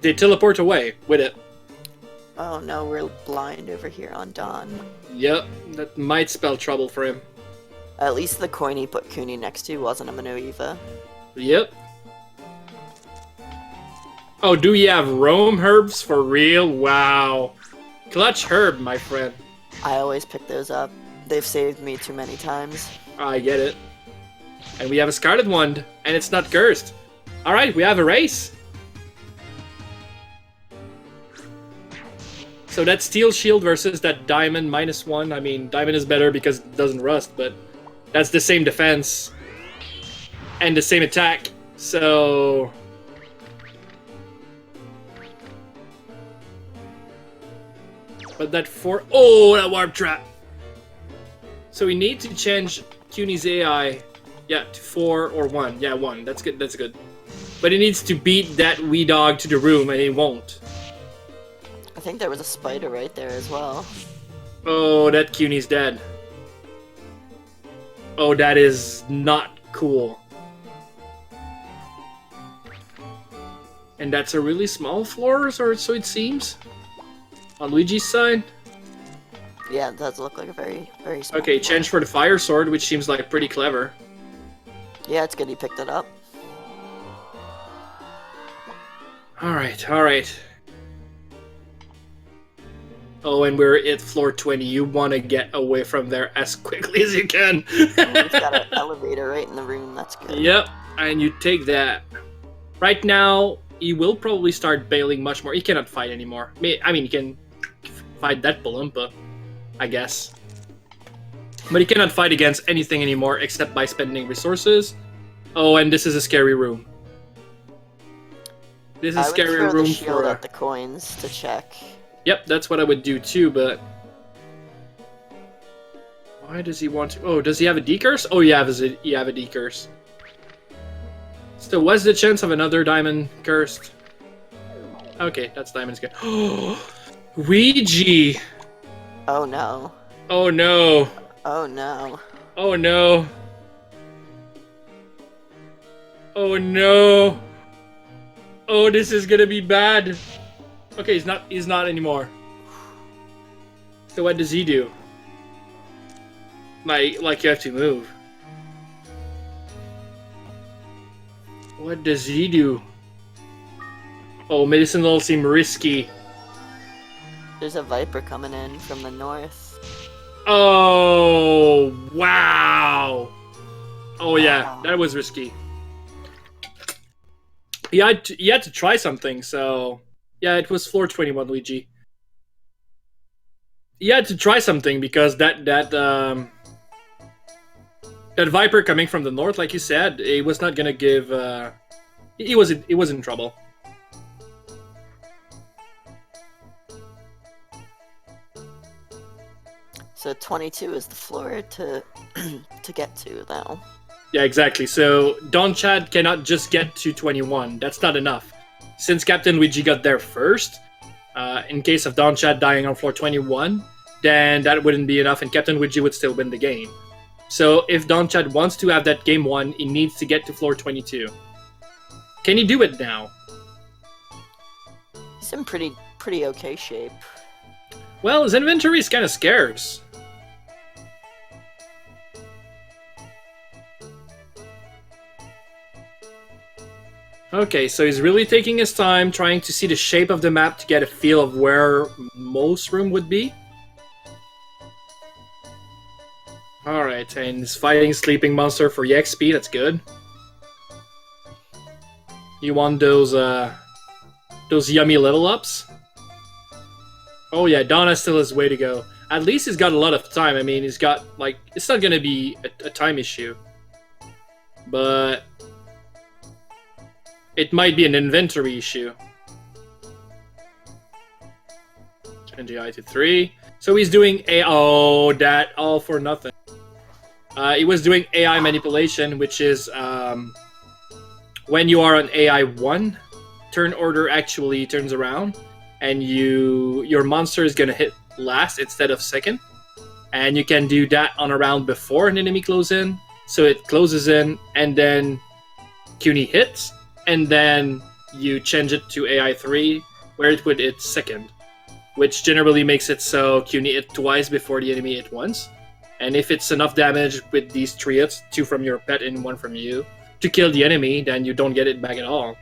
they teleport away with it. Oh no, we're blind over here on Don. Yep, that might spell trouble for him. At least the coin he put Cooney next to wasn't a Manoeva. Yep. Oh, do you have Rome herbs for real? Wow. Clutch herb, my friend. I always pick those up. They've saved me too many times. I get it. And we have a Scarlet Wand, and it's not cursed. Alright, we have a race. So that Steel Shield versus that Diamond -1. I mean, Diamond is better because it doesn't rust, but that's the same defense. And the same attack. So... But that oh, that Warp Trap! So we need to change CUNY's AI, yeah, to 4 or 1. Yeah, 1. That's good. That's good. But it needs to beat that wee dog to the room, and it won't. I think there was a spider right there as well. Oh, that CUNY's dead. Oh, that is not cool. And that's a really small floor, or so it seems. On Luigi's side. Yeah, it does look like a very, very small Okay, floor. change for the Fire Sword, which seems like pretty clever. Yeah, it's good he picked it up. Alright, alright. Oh, and we're at floor 20. You want to get away from there as quickly as you can. We've got an elevator right in the room, that's good. Yep, and you take that. Right now, he will probably start bailing much more. He cannot fight anymore. I mean, he can fight that Balumpa, I guess. But he cannot fight against anything anymore except by spending resources. Oh, and this is a scary room. This is a scary room I would throw the shield for... at the coins to check. Yep, that's what I would do too, but... Why does he want to... Oh, does he have a decurse? Oh, yeah, you have a decurse. So what's the chance of another diamond cursed? Okay, that's diamond's good. Oh, Ouija! Oh no. Oh no. Oh no. Oh no. Oh no. Oh, this is gonna be bad. Okay, he's not anymore. So what does he do? Like you have to move. What does he do? Oh, medicinal seem risky. There's a Viper coming in from the north. Oh, wow. Oh yeah, Wow. that was risky. He had to try something, so... Yeah, it was floor 21, Luigi. He had to try something because that Viper coming from the north, like you said, it was not gonna give... He was in trouble. So 22 is the floor to to get to now. Yeah, exactly. So Donnchadh cannot just get to 21. That's not enough. Since Captain Luigi got there first, in case of Donnchadh dying on floor 21, then that wouldn't be enough and Captain Luigi would still win the game. So if Donnchadh wants to have that game won, he needs to get to floor 22. Can he do it now? He's in pretty okay shape. Well, his inventory is kind of scarce. Okay, so he's really taking his time, trying to see the shape of the map to get a feel of where most room would be. Alright, and he's fighting Sleeping Monster for EXP, that's good. You want those yummy level ups? Oh yeah, Donna still has way to go. At least he's got a lot of time. I mean, he's got, like, it's not gonna be a time issue. But... it might be an inventory issue. Change AI to 3. So he's doing that all for nothing. He was doing AI manipulation, which is when you are on AI 1, turn order actually turns around, and your monster is gonna hit last instead of second. And you can do that on a round before an enemy closes in. So it closes in, and then CUNY hits. And then you change it to AI 3, where it would hit second, which generally makes it so CUNY hit twice before the enemy hit once. And if it's enough damage with these 3 hits, 2 from your pet and 1 from you, to kill the enemy, then you don't get it back at all.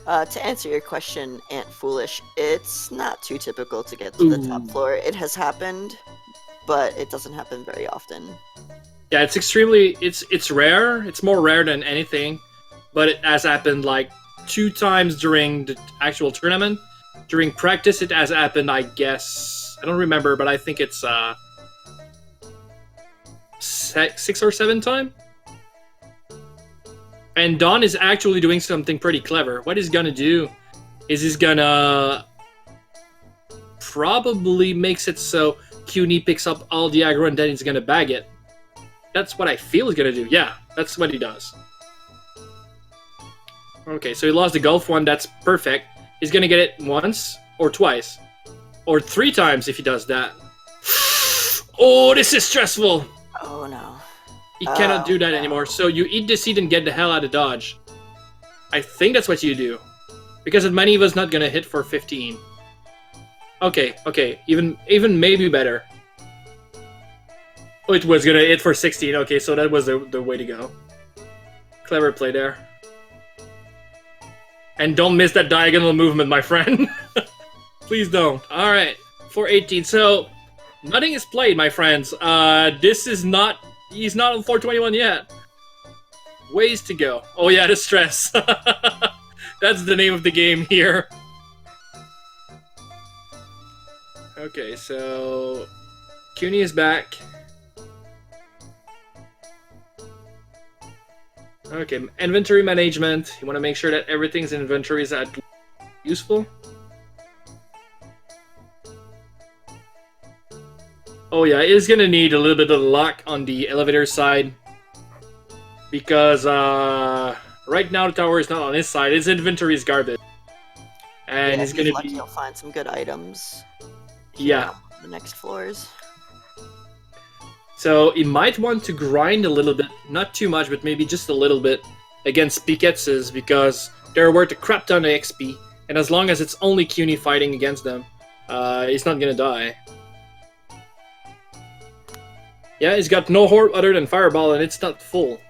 To answer your question, Aunt Foolish, it's not too typical to get to the top Ooh. floor. It has happened, but it doesn't happen very often. Yeah, it's extremely it's rare. It's more rare than anything, but it has happened like 2 times during the actual tournament. During practice, it has happened. I guess I don't remember, but I think it's 6 or 7 times. And Don is actually doing something pretty clever. What he's gonna do is he's gonna probably makes it so CUNY picks up all the aggro and then he's gonna bag it. That's what I feel he's gonna do. Yeah, that's what he does. Okay, so he lost the golf one. That's perfect. He's gonna get it once or twice. Or 3 times if he does that. Oh, this is stressful. Oh no. You cannot do that anymore. So you eat the seed and get the hell out of Dodge. I think that's what you do. Because Maniva's not gonna hit for 15. Okay, okay. Even maybe better. Oh, it was gonna hit for 16. Okay, so that was the way to go. Clever play there. And don't miss that diagonal movement, my friend. Please don't. Alright, 418. So, nothing is played, my friends. This is not... He's not on 421 yet. Ways to go. Oh yeah, the stress. That's the name of the game here. Okay, so... CUNY is back. Okay, inventory management. You want to make sure that everything's in inventory is at useful. Oh yeah, it's gonna need a little bit of luck on the elevator side. Because right now the tower is not on his side. His inventory is garbage. And Yeah, he's gonna lucky be... he'll find some good items. Yeah. On the next floors. So he might want to grind a little bit, not too much, but maybe just a little bit against Piketzes because they're worth a crap ton of XP, and as long as it's only CUNY fighting against them, he's not gonna die. Yeah, he's got no horror other than Fireball, and it's not full.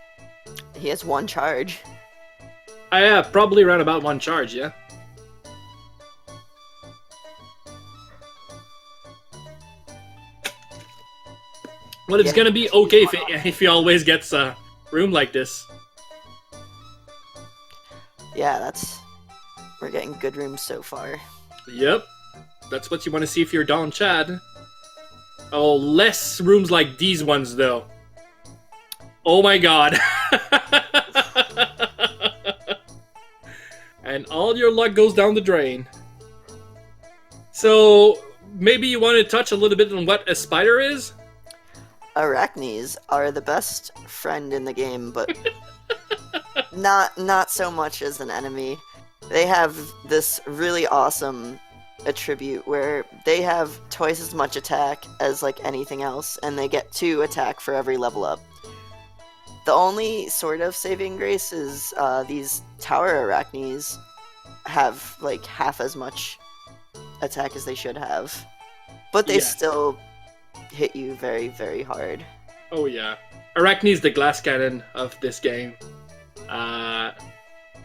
He has 1 charge. Yeah, probably around about 1 charge, yeah. Well, it's gonna be okay if he always gets a room like this. Yeah, we're getting good rooms so far. Yep. That's what you want to see if you're Donnchadh. Oh, less rooms like these ones, though. Oh my god. And all your luck goes down the drain. So, maybe you want to touch a little bit on what a spider is? Arachnes are the best friend in the game, but not so much as an enemy. They have this really awesome attribute where they have twice as much attack as like anything else, and they get 2 attack for every level up. The only sort of saving grace is these tower Arachnes have like half as much attack as they should have, but they still hit you very, very hard. Oh yeah. Arachne is the glass cannon of this game.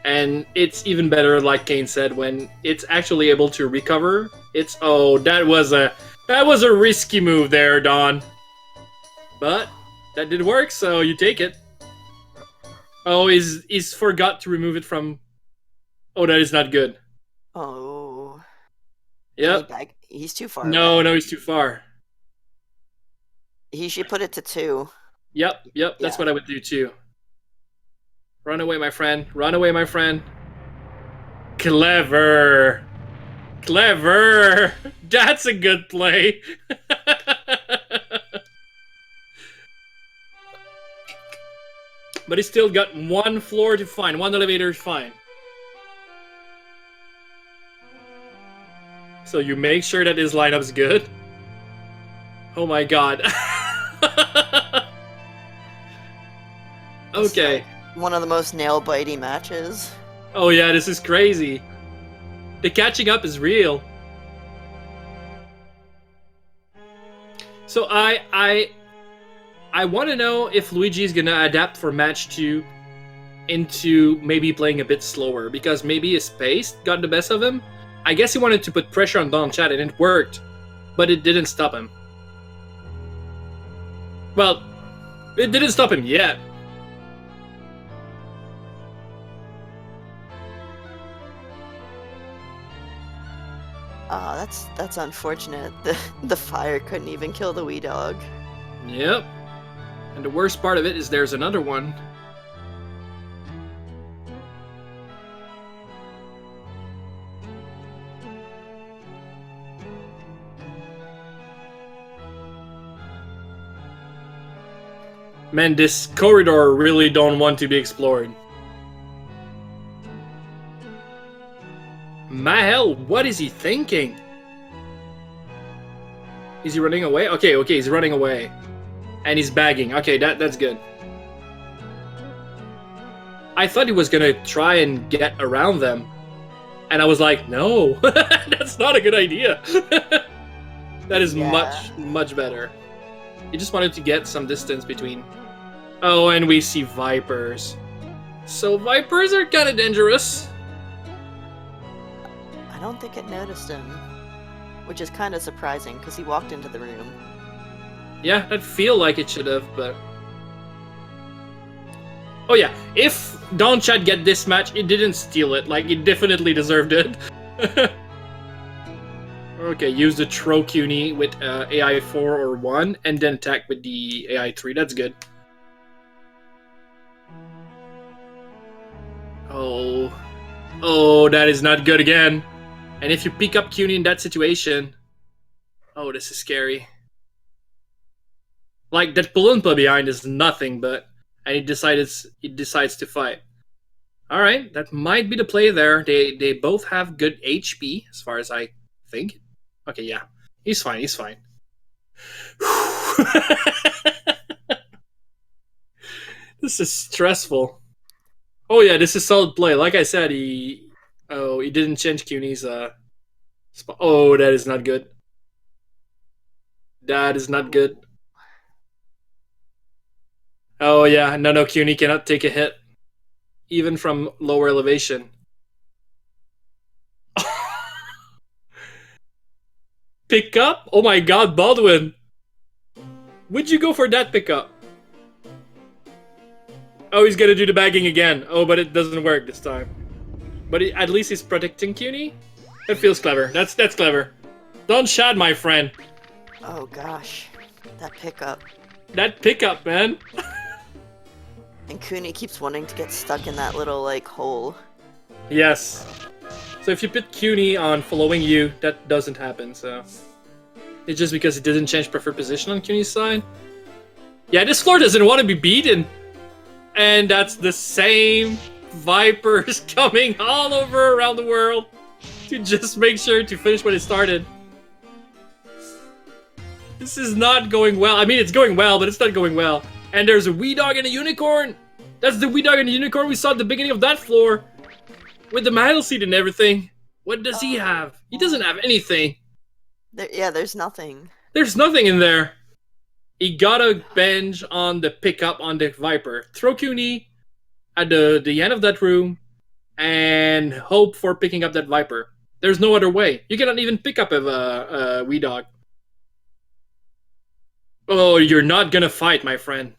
And it's even better, like Kane said, when it's actually able to recover. It's... Oh, that was a risky move there, Don. But that did work, so you take it. Oh, he's forgot to remove it from... Oh, that is not good. Oh. Yep. He's too far No, away. no, he's too far. He should put it to 2. Yep, that's what I would do too. Run away, my friend. Run away, my friend. Clever. Clever. That's a good play. But he's still got 1 floor to find. 1 elevator to find. So you make sure that his lineup's good. Oh my god. Okay. One of the most nail-bitey matches. Oh yeah, this is crazy. The catching up is real. So I want to know if Luigi's gonna adapt for match 2 into maybe playing a bit slower because maybe his pace got the best of him. I guess he wanted to put pressure on Donnchadh and it worked, but it didn't stop him. Well, it didn't stop him yet. Oh, that's unfortunate. The fire couldn't even kill the wee dog. Yep. And the worst part of it is there's another one. Man, this corridor really don't want to be explored. My hell, what is he thinking? Is he running away? Okay, he's running away. And he's bagging. Okay, that's good. I thought he was gonna try and get around them. And I was like, no, that's not a good idea. That is much better. He just wanted to get some distance between. Oh, and we see vipers. So vipers are kind of dangerous. I don't think it noticed him, which is kind of surprising because he walked into the room. Yeah, I'd feel like it should have, but... Oh yeah, if Donnchadh get this match, it didn't steal it. Like, it definitely deserved it. Okay, use the throw CUNY with AI 4 or 1, and then attack with the AI 3. That's good. Oh, that is not good again. And if you pick up CUNY in that situation... Oh, this is scary. Like, that Palumpa behind is nothing, but... And he decides to fight. Alright, that might be the play there. They both have good HP, as far as I think. Okay, yeah. He's fine. This is stressful. Oh yeah, this is solid play. Like I said, he didn't change CUNY's spot. Oh, that is not good. That is not good. Oh yeah, no, CUNY cannot take a hit. Even from lower elevation. Pick up? Oh my god, Baldwin! Would you go for that pickup? Oh, he's gonna do the bagging again. Oh, but it doesn't work this time. But at least he's protecting CUNY. That feels clever. That's clever. Donnchadh, my friend. Oh gosh, that pickup. That pickup, man. And CUNY keeps wanting to get stuck in that little, like, hole. Yes. So if you put CUNY on following you, that doesn't happen, so... It's just because it didn't change preferred position on CUNY's side. Yeah, this floor doesn't want to be beaten. And that's the same vipers coming all over around the world to just make sure to finish what it started. This is not going well. I mean, it's going well, but it's not going well. And there's a wee dog and a unicorn. That's the wee dog and the unicorn we saw at the beginning of that floor. With the Mahel seed and everything. What does he have? He doesn't have anything. There's nothing. There's nothing in there. He got a bench on the pickup on the Viper. Throw CUNY at the end of that room and hope for picking up that Viper. There's no other way. You cannot even pick up a wee dog. Oh, you're not gonna fight, my friend.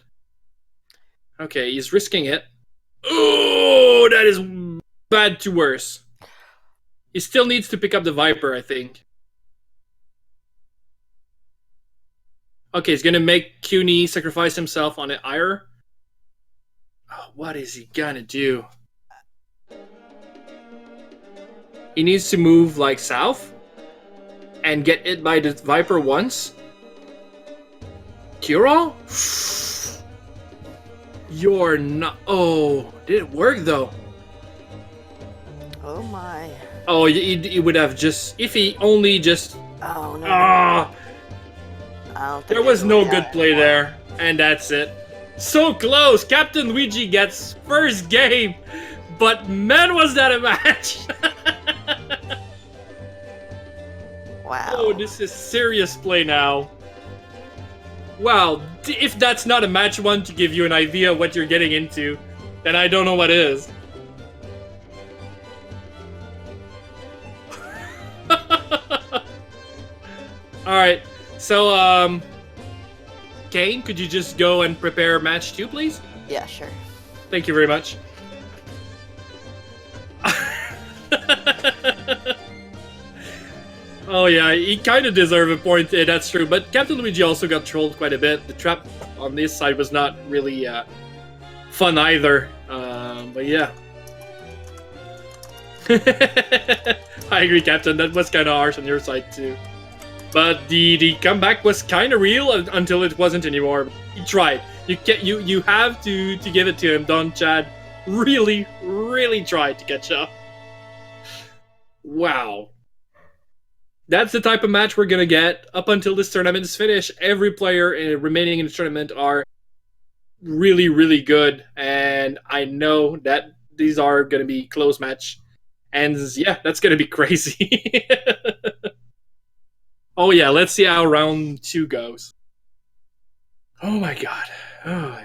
Okay, he's risking it. Oh, that is bad to worse. He still needs to pick up the Viper, I think. Okay, he's gonna make CUNY sacrifice himself on an Ire. Oh, what is he gonna do? He needs to move, like, south. And get hit by the Viper once. Kira? You're not... Oh, did it work, though? Oh, my. Oh, he would have just... If he only just... Oh, no. Ah! There was no good play anymore. there. And that's it. So close! Captain Luigi gets first game! But man, was that a match! Wow. Oh, this is serious play now. Wow, if that's not a match one to give you an idea of what you're getting into, and I don't know what is. Alright, so, Kane, could you just go and prepare match 2, please? Yeah, sure. Thank you very much. Oh yeah, he kind of deserved a point, that's true, but Captain Luigi also got trolled quite a bit. The trap on this side was not really fun either, but yeah. I agree, Captain, that was kind of harsh on your side too. But the comeback was kind of real until it wasn't anymore. He tried. You have to give it to him. Donnchadh really tried to catch up. Wow. That's the type of match we're gonna get up until this tournament is finished. Every player remaining in the tournament are really good, and I know that these are gonna be close match. And yeah, that's gonna be crazy. Oh yeah, let's see how round 2 goes. Oh my god. Oh.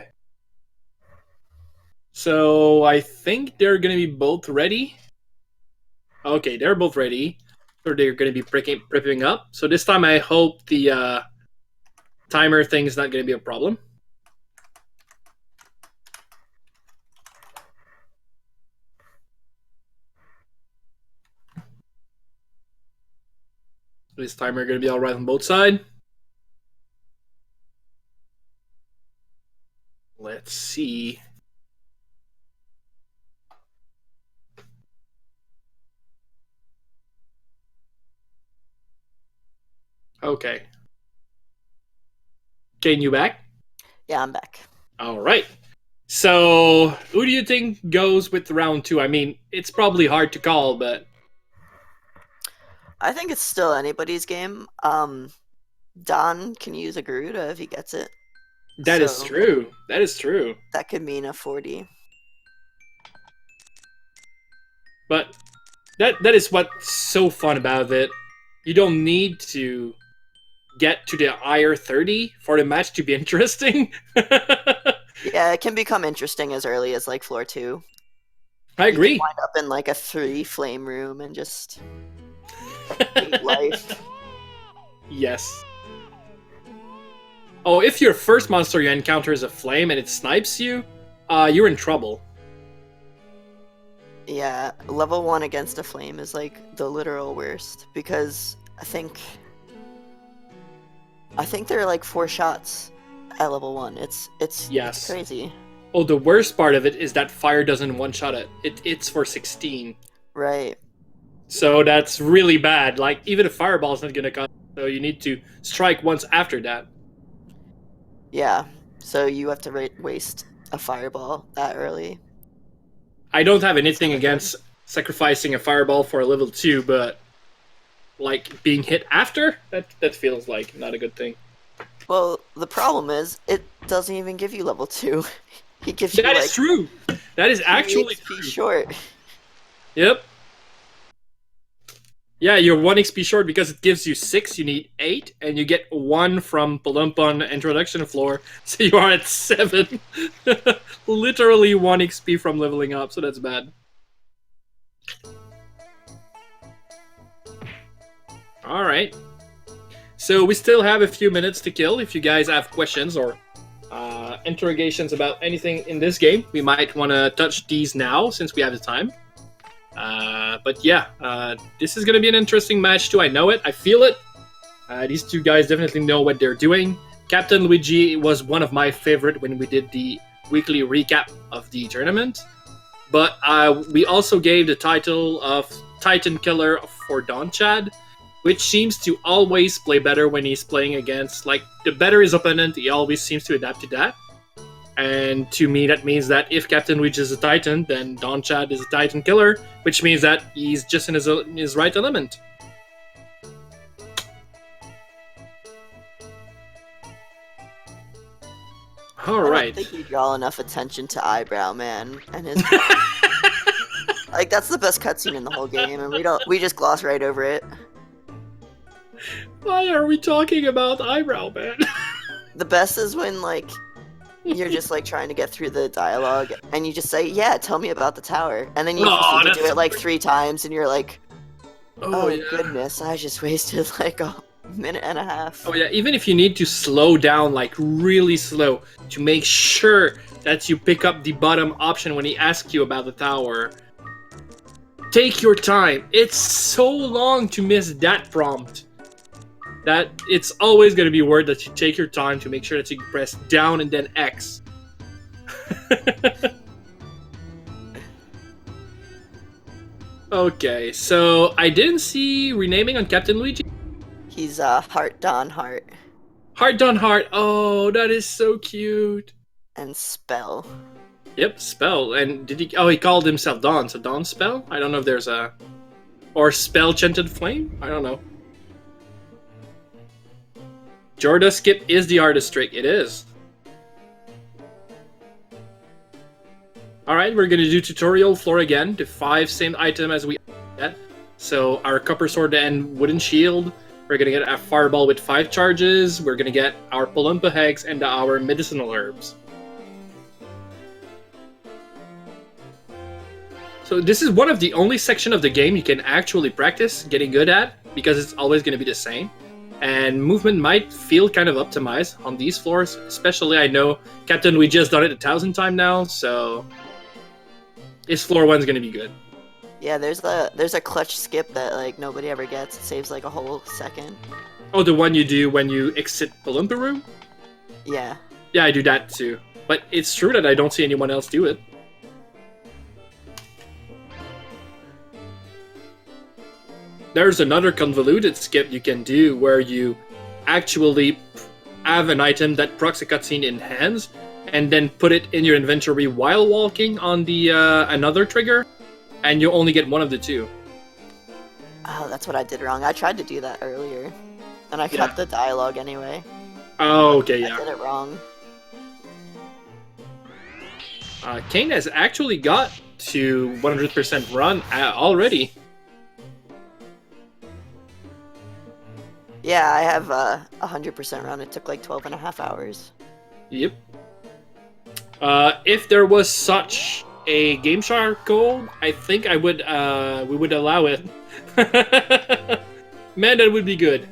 So I think they're gonna be both ready. Okay, they're both ready. So they're gonna be prepping up. So this time I hope the timer thing is not gonna be a problem. This timer gonna be alright on both sides. Let's see. Okay. Kane, you back? Yeah, I'm back. Alright. So, who do you think goes with round 2? I mean, it's probably hard to call, but... I think it's still anybody's game. Don can use a Garuda if he gets it. That is true. That is true. That could mean a 40. But that is what's so fun about it. You don't need to get to the higher 30 for the match to be interesting. Yeah, it can become interesting as early as like floor 2. I agree. You can wind up in like a 3 flame room and just hate life. Yes. Oh, if your first monster you encounter is a flame and it snipes you, you're in trouble. Yeah, level 1 against a flame is like the literal worst because I think there are like 4 shots at level 1. It's crazy. Oh, the worst part of it is that fire doesn't one-shot it. It's for 16. Right. So that's really bad. Like, even a fireball's not gonna cut, so you need to strike once after that. Yeah, so you have to waste a fireball that early. I don't have anything against sacrificing a fireball for a level 2, but like being hit after, that feels like not a good thing. Well, the problem is it doesn't even give you level 2. He gives you That is true. That is actually XP short. Yep. Yeah, you're 1 XP short because it gives you 6, you need 8, and you get 1 from Palumpa introduction floor, so you are at 7. Literally 1 XP from leveling up, so that's bad. Alright. So we still have a few minutes to kill. If you guys have questions or interrogations about anything in this game, we might want to touch these now since we have the time. But yeah, this is going to be an interesting match too. I know it. I feel it. These two guys definitely know what they're doing. Captain Luigi was one of my favorite when we did the weekly recap of the tournament. But we also gave the title of Titan Killer for Donnchadh, which seems to always play better when he's playing against, like, the better his opponent, he always seems to adapt to that. And to me, that means that if Captain Luigi is a Titan, then Donnchadh is a Titan Killer, which means that he's just in his right element. Alright. I don't think you draw enough attention to Eyebrow Man and his like, that's the best cutscene in the whole game, and we just gloss right over it. Why are we talking about Eyebrow Man? The best is when, like, you're just like trying to get through the dialogue, and you just say, "Yeah, tell me about the tower," and then you Oh, proceed to that's do it like 3 times, and you're like, oh "Oh yeah. goodness, I just wasted like a minute and a half." Oh yeah, even if you need to slow down, like really slow, to make sure that you pick up the bottom option when he asks you about the tower, take your time. It's so long to miss that prompt that it's always going to be worth that you take your time to make sure that you press down and then X. Okay, so I didn't see renaming on Captain Luigi. He's Heart Don Heart Heart Done Heart. Oh, that is so cute. and Spell. Yep, spell. And did he? Oh, he called himself Dawn. So Dawn spell. I don't know if there's a or spell chanted flame. I don't know. Jorda skip is the artist trick. It is. All right, we're gonna do tutorial floor again. The 5 same item as we get. So our copper sword and wooden shield. We're gonna get a fireball with 5 charges. We're gonna get our palumpa eggs and our medicinal herbs. So this is one of the only section of the game you can actually practice getting good at, because it's always going to be the same. And movement might feel kind of optimized on these floors, especially I know Captain Luigi has done it 1,000 times now, so this floor 1's going to be good. Yeah, there's a clutch skip that like nobody ever gets. It saves like a whole second. Oh, the one you do when you exit Palumpa Room? Yeah. Yeah, I do that too. But it's true that I don't see anyone else do it. There's another convoluted skip you can do where you actually have an item that procs a cutscene in hands and then put it in your inventory while walking on the another trigger, and you only get one of the 2. Oh, that's what I did wrong. I tried to do that earlier, and I cut the dialogue anyway. Oh, okay, I yeah. did it wrong. Kane has actually got to 100% run already. Yeah, I have 100% run. It took like 12.5 hours. Yep. If there was such a Game Shark code, I think I would we would allow it. Man, that would be good.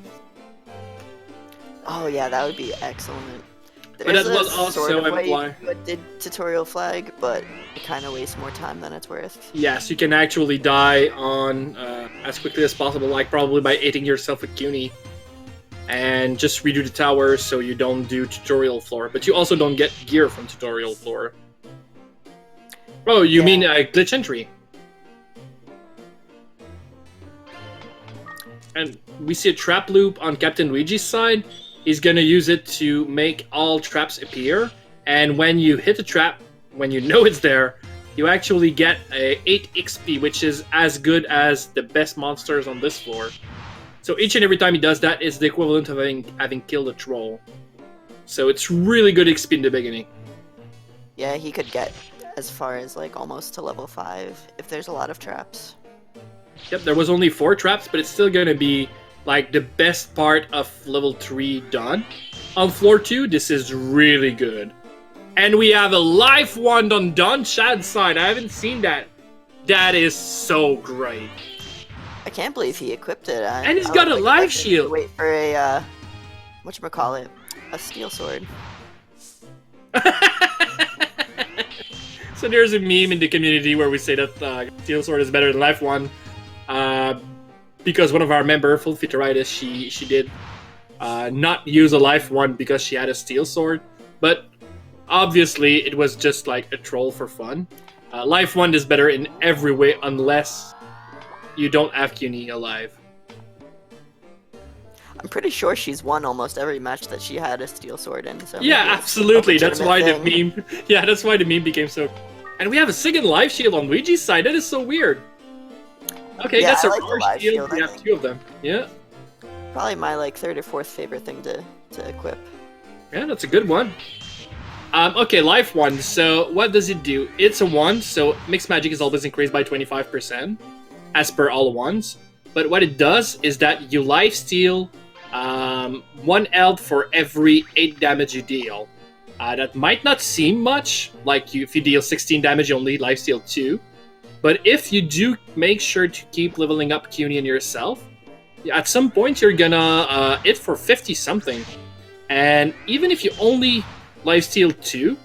Oh yeah, that would be excellent. But that was also sort of way imply. you did tutorial flag, but it kind of wastes more time than it's worth. Yes, you can actually die on as quickly as possible, like probably by hitting yourself with CUNY. And just redo the tower so you don't do tutorial floor. But you also don't get gear from tutorial floor. Oh, you mean glitch entry. And we see a trap loop on Captain Luigi's side. He's gonna use it to make all traps appear. And when you hit a trap, when you know it's there, you actually get a 8 XP, which is as good as the best monsters on this floor. So each and every time he does that, it's the equivalent of having killed a troll. So it's really good XP in the beginning. Yeah, he could get as far as like almost to level 5 if there's a lot of traps. Yep, there was only 4 traps, but it's still gonna be like the best part of level 3 done. On floor 2, this is really good. And we have a life wand on Donnchadh's side. I haven't seen that. That is so great. I can't believe he equipped it. And he's got a life shield. Wait for a whatchamacallit, a steel sword. So there's a meme in the community where we say that steel sword is better than life wand, because one of our member, Full Feateritis, she did not use a life wand because she had a steel sword, but obviously it was just like a troll for fun. Life wand is better in every way unless you don't have CUNY alive. I'm pretty sure she's won almost every match that she had a steel sword in. So Yeah, absolutely. That's why the meme. Yeah, that's why the meme became so. And we have a second life shield on Luigi's side. That is so weird. Okay, Yeah, that's a I like the rare life shield. shield, We I have think. 2 of them. Yeah. Probably my like 3rd or 4th favorite thing to equip. Yeah, that's a good one. Okay, life 1. So what does it do? It's a 1, so mixed magic is always increased by 25%, as per all ones. But what it does is that you life steal 1 health for every 8 damage you deal. That might not seem much, like if you deal 16 damage, you only lifesteal 2. But if you do make sure to keep leveling up Cunion yourself, at some point you're gonna hit for 50 something. And even if you only lifesteal 2,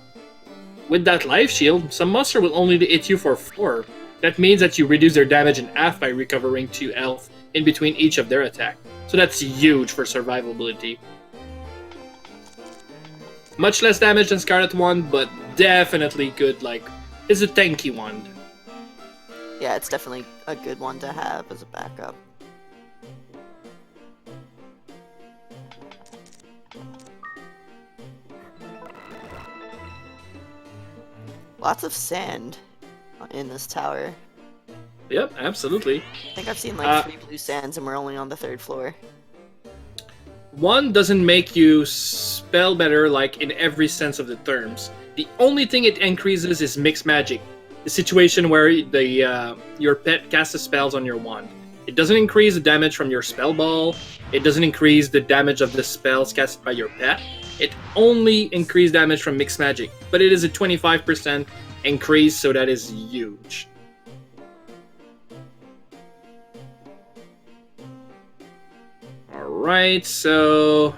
with that life shield, some monster will only hit you for 4. That means that you reduce their damage in half by recovering 2 health in between each of their attack. So that's huge for survivability. Much less damage than Scarlet Wand, but definitely good, like, it's a tanky wand. Yeah, it's definitely a good one to have as a backup. Lots of sand in this tower. Yep, absolutely. I think I've seen like 3 blue sands and we're only on the 3rd floor. One doesn't make you spell better, like, in every sense of the terms. The only thing it increases is mixed magic. The situation where your pet casts spells on your wand. It doesn't increase the damage from your spell ball. It doesn't increase the damage of the spells casted by your pet. It only increases damage from mixed magic, but it is a 25% increase, so that is huge. Alright, so...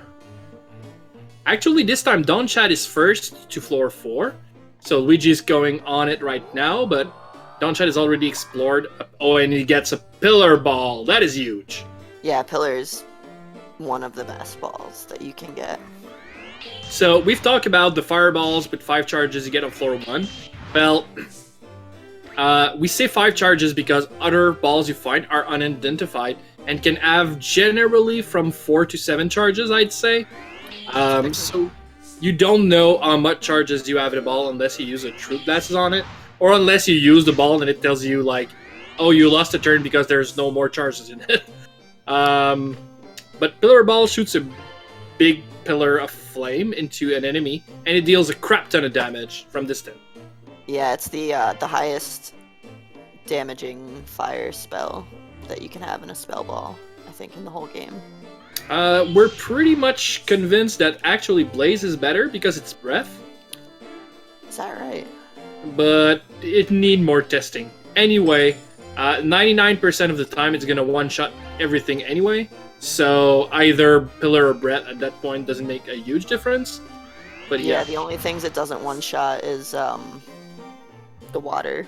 Actually, this time Donnchadh is first to floor 4. So Luigi's going on it right now, but Donnchadh has already explored. Oh, and he gets a pillar ball. That is huge. Yeah, pillar's one of the best balls that you can get. So we've talked about the fireballs with 5 charges you get on floor 1. Well, we say 5 charges because other balls you find are unidentified and can have generally from 4 to 7 charges, I'd say. So you don't know how much charges you have in a ball unless you use a troop glasses on it, or unless you use the ball and it tells you like, oh, you lost a turn because there's no more charges in it. But pillar ball shoots a big pillar of flame into an enemy, and it deals a crap ton of damage from distance. Yeah, it's the highest damaging fire spell that you can have in a spell ball, I think, in the whole game. We're pretty much convinced that actually Blaze is better because it's breath. Is that right? But it need more testing. Anyway, 99% of the time it's gonna one-shot everything anyway. So either pillar or breath at that point doesn't make a huge difference. But yeah. The only things it doesn't one-shot is the water.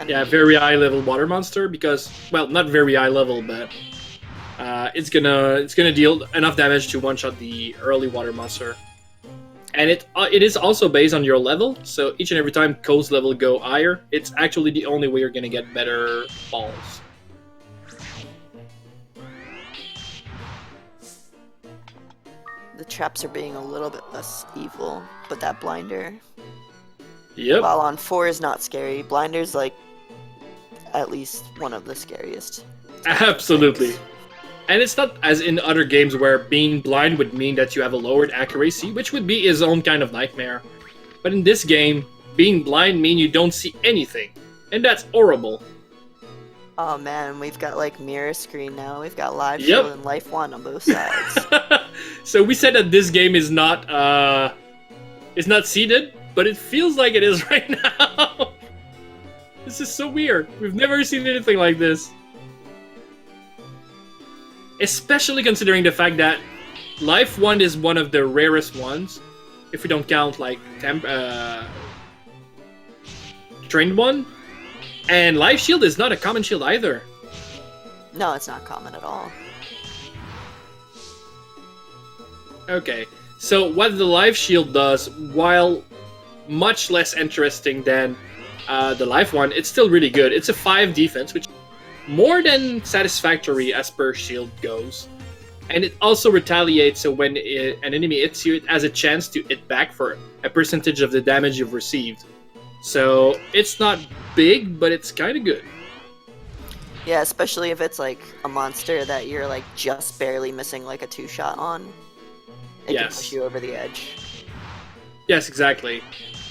Yeah, very high level water monster because, well, not very high level, but it's gonna deal enough damage to one-shot the early water monster. And it is also based on your level, so each and every time Co's level go higher, it's actually the only way you're gonna get better balls. The traps are being a little bit less evil, but that blinder, Yep. while on 4 is not scary, blinder's like at least one of the scariest. Absolutely. And it's not as in other games where being blind would mean that you have a lowered accuracy, which would be his own kind of nightmare. But in this game, being blind means you don't see anything. And that's horrible. Oh man, we've got like mirror screen now. We've got live shield and life wand on both sides. So we said that this game is not seeded, but it feels like it is right now. This is so weird. We've never seen anything like this. Especially considering the fact that Life Wand is one of the rarest ones, if we don't count like Trained One, and Life Shield is not a common shield either. No, it's not common at all. Okay, so what the Life Shield does, while much less interesting than the Life Wand, it's still really good. It's a 5 defense, which more than satisfactory as per shield goes. And it also retaliates, so when an enemy hits you, it has a chance to hit back for a percentage of the damage you've received. So it's not big, but it's kind of good. Yeah, especially if it's like a monster that you're like just barely missing like a 2-shot on. It can push you over the edge. Yes, exactly.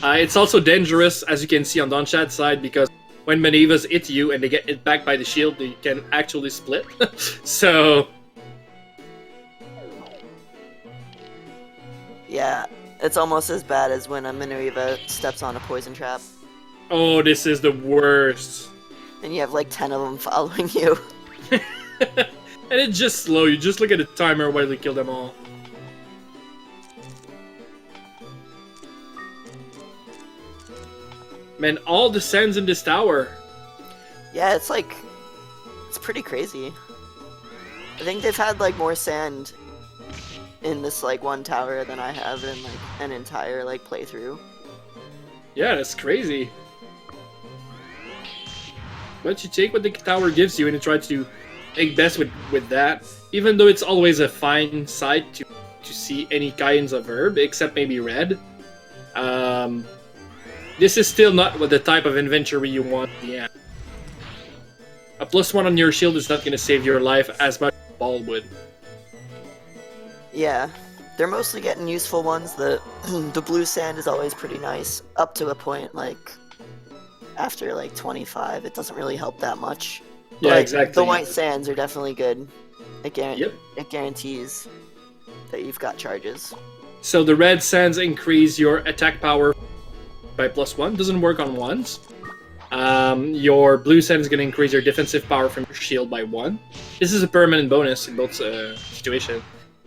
It's also dangerous, as you can see on Donnchadh's side, because when Manevas hit you and they get hit back by the shield, they can actually split. So... Yeah, It's almost as bad as when a Minerva steps on a poison trap. Oh, this is the worst. And you have like 10 of them following you. And it's just slow. You just look at the timer while you kill them all. Man, all the sands in this tower. Yeah, it's pretty crazy. I think they've had like more sand in this like one tower than I have in like an entire like playthrough. Yeah, that's crazy. But you take what the tower gives you and you try to make best with that. Even though it's always a fine sight to see any kinds of herb, except maybe red. This is still not what the type of inventory you want at the end. A +1 on your shield is not going to save your life as much as a ball would. Yeah, they're mostly getting useful ones. The blue sand is always pretty nice, up to a point. Like after like 25, it doesn't really help that much. Yeah, but exactly. The white sands are definitely good. It Yep. guarantees that you've got charges. So the red sands increase your attack power by +1. Doesn't work on ones. Your blue sand is going to increase your defensive power from your shield by 1. This is a permanent bonus in both situations.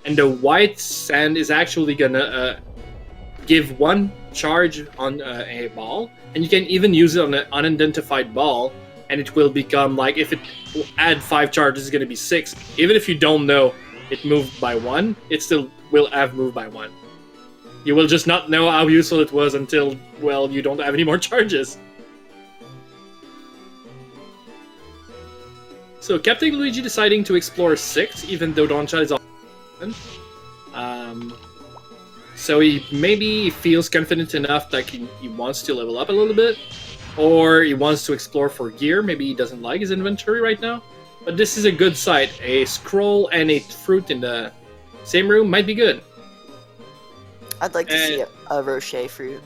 And the white sand is actually going to give 1 charge on a ball. And you can even use it on an unidentified ball. And it will become like, if it will add 5 charges, it's going to be 6. Even if you don't know it moved by 1, it still will have moved by 1. You will just not know how useful it was until, well, you don't have any more charges. So Captain Luigi deciding to explore 6, even though Donnchadh is on. So he maybe feels confident enough that he wants to level up a little bit. Or he wants to explore for gear. Maybe he doesn't like his inventory right now. But this is a good site. A scroll and a fruit in the same room might be good. I'd like to see a Rocher fruit.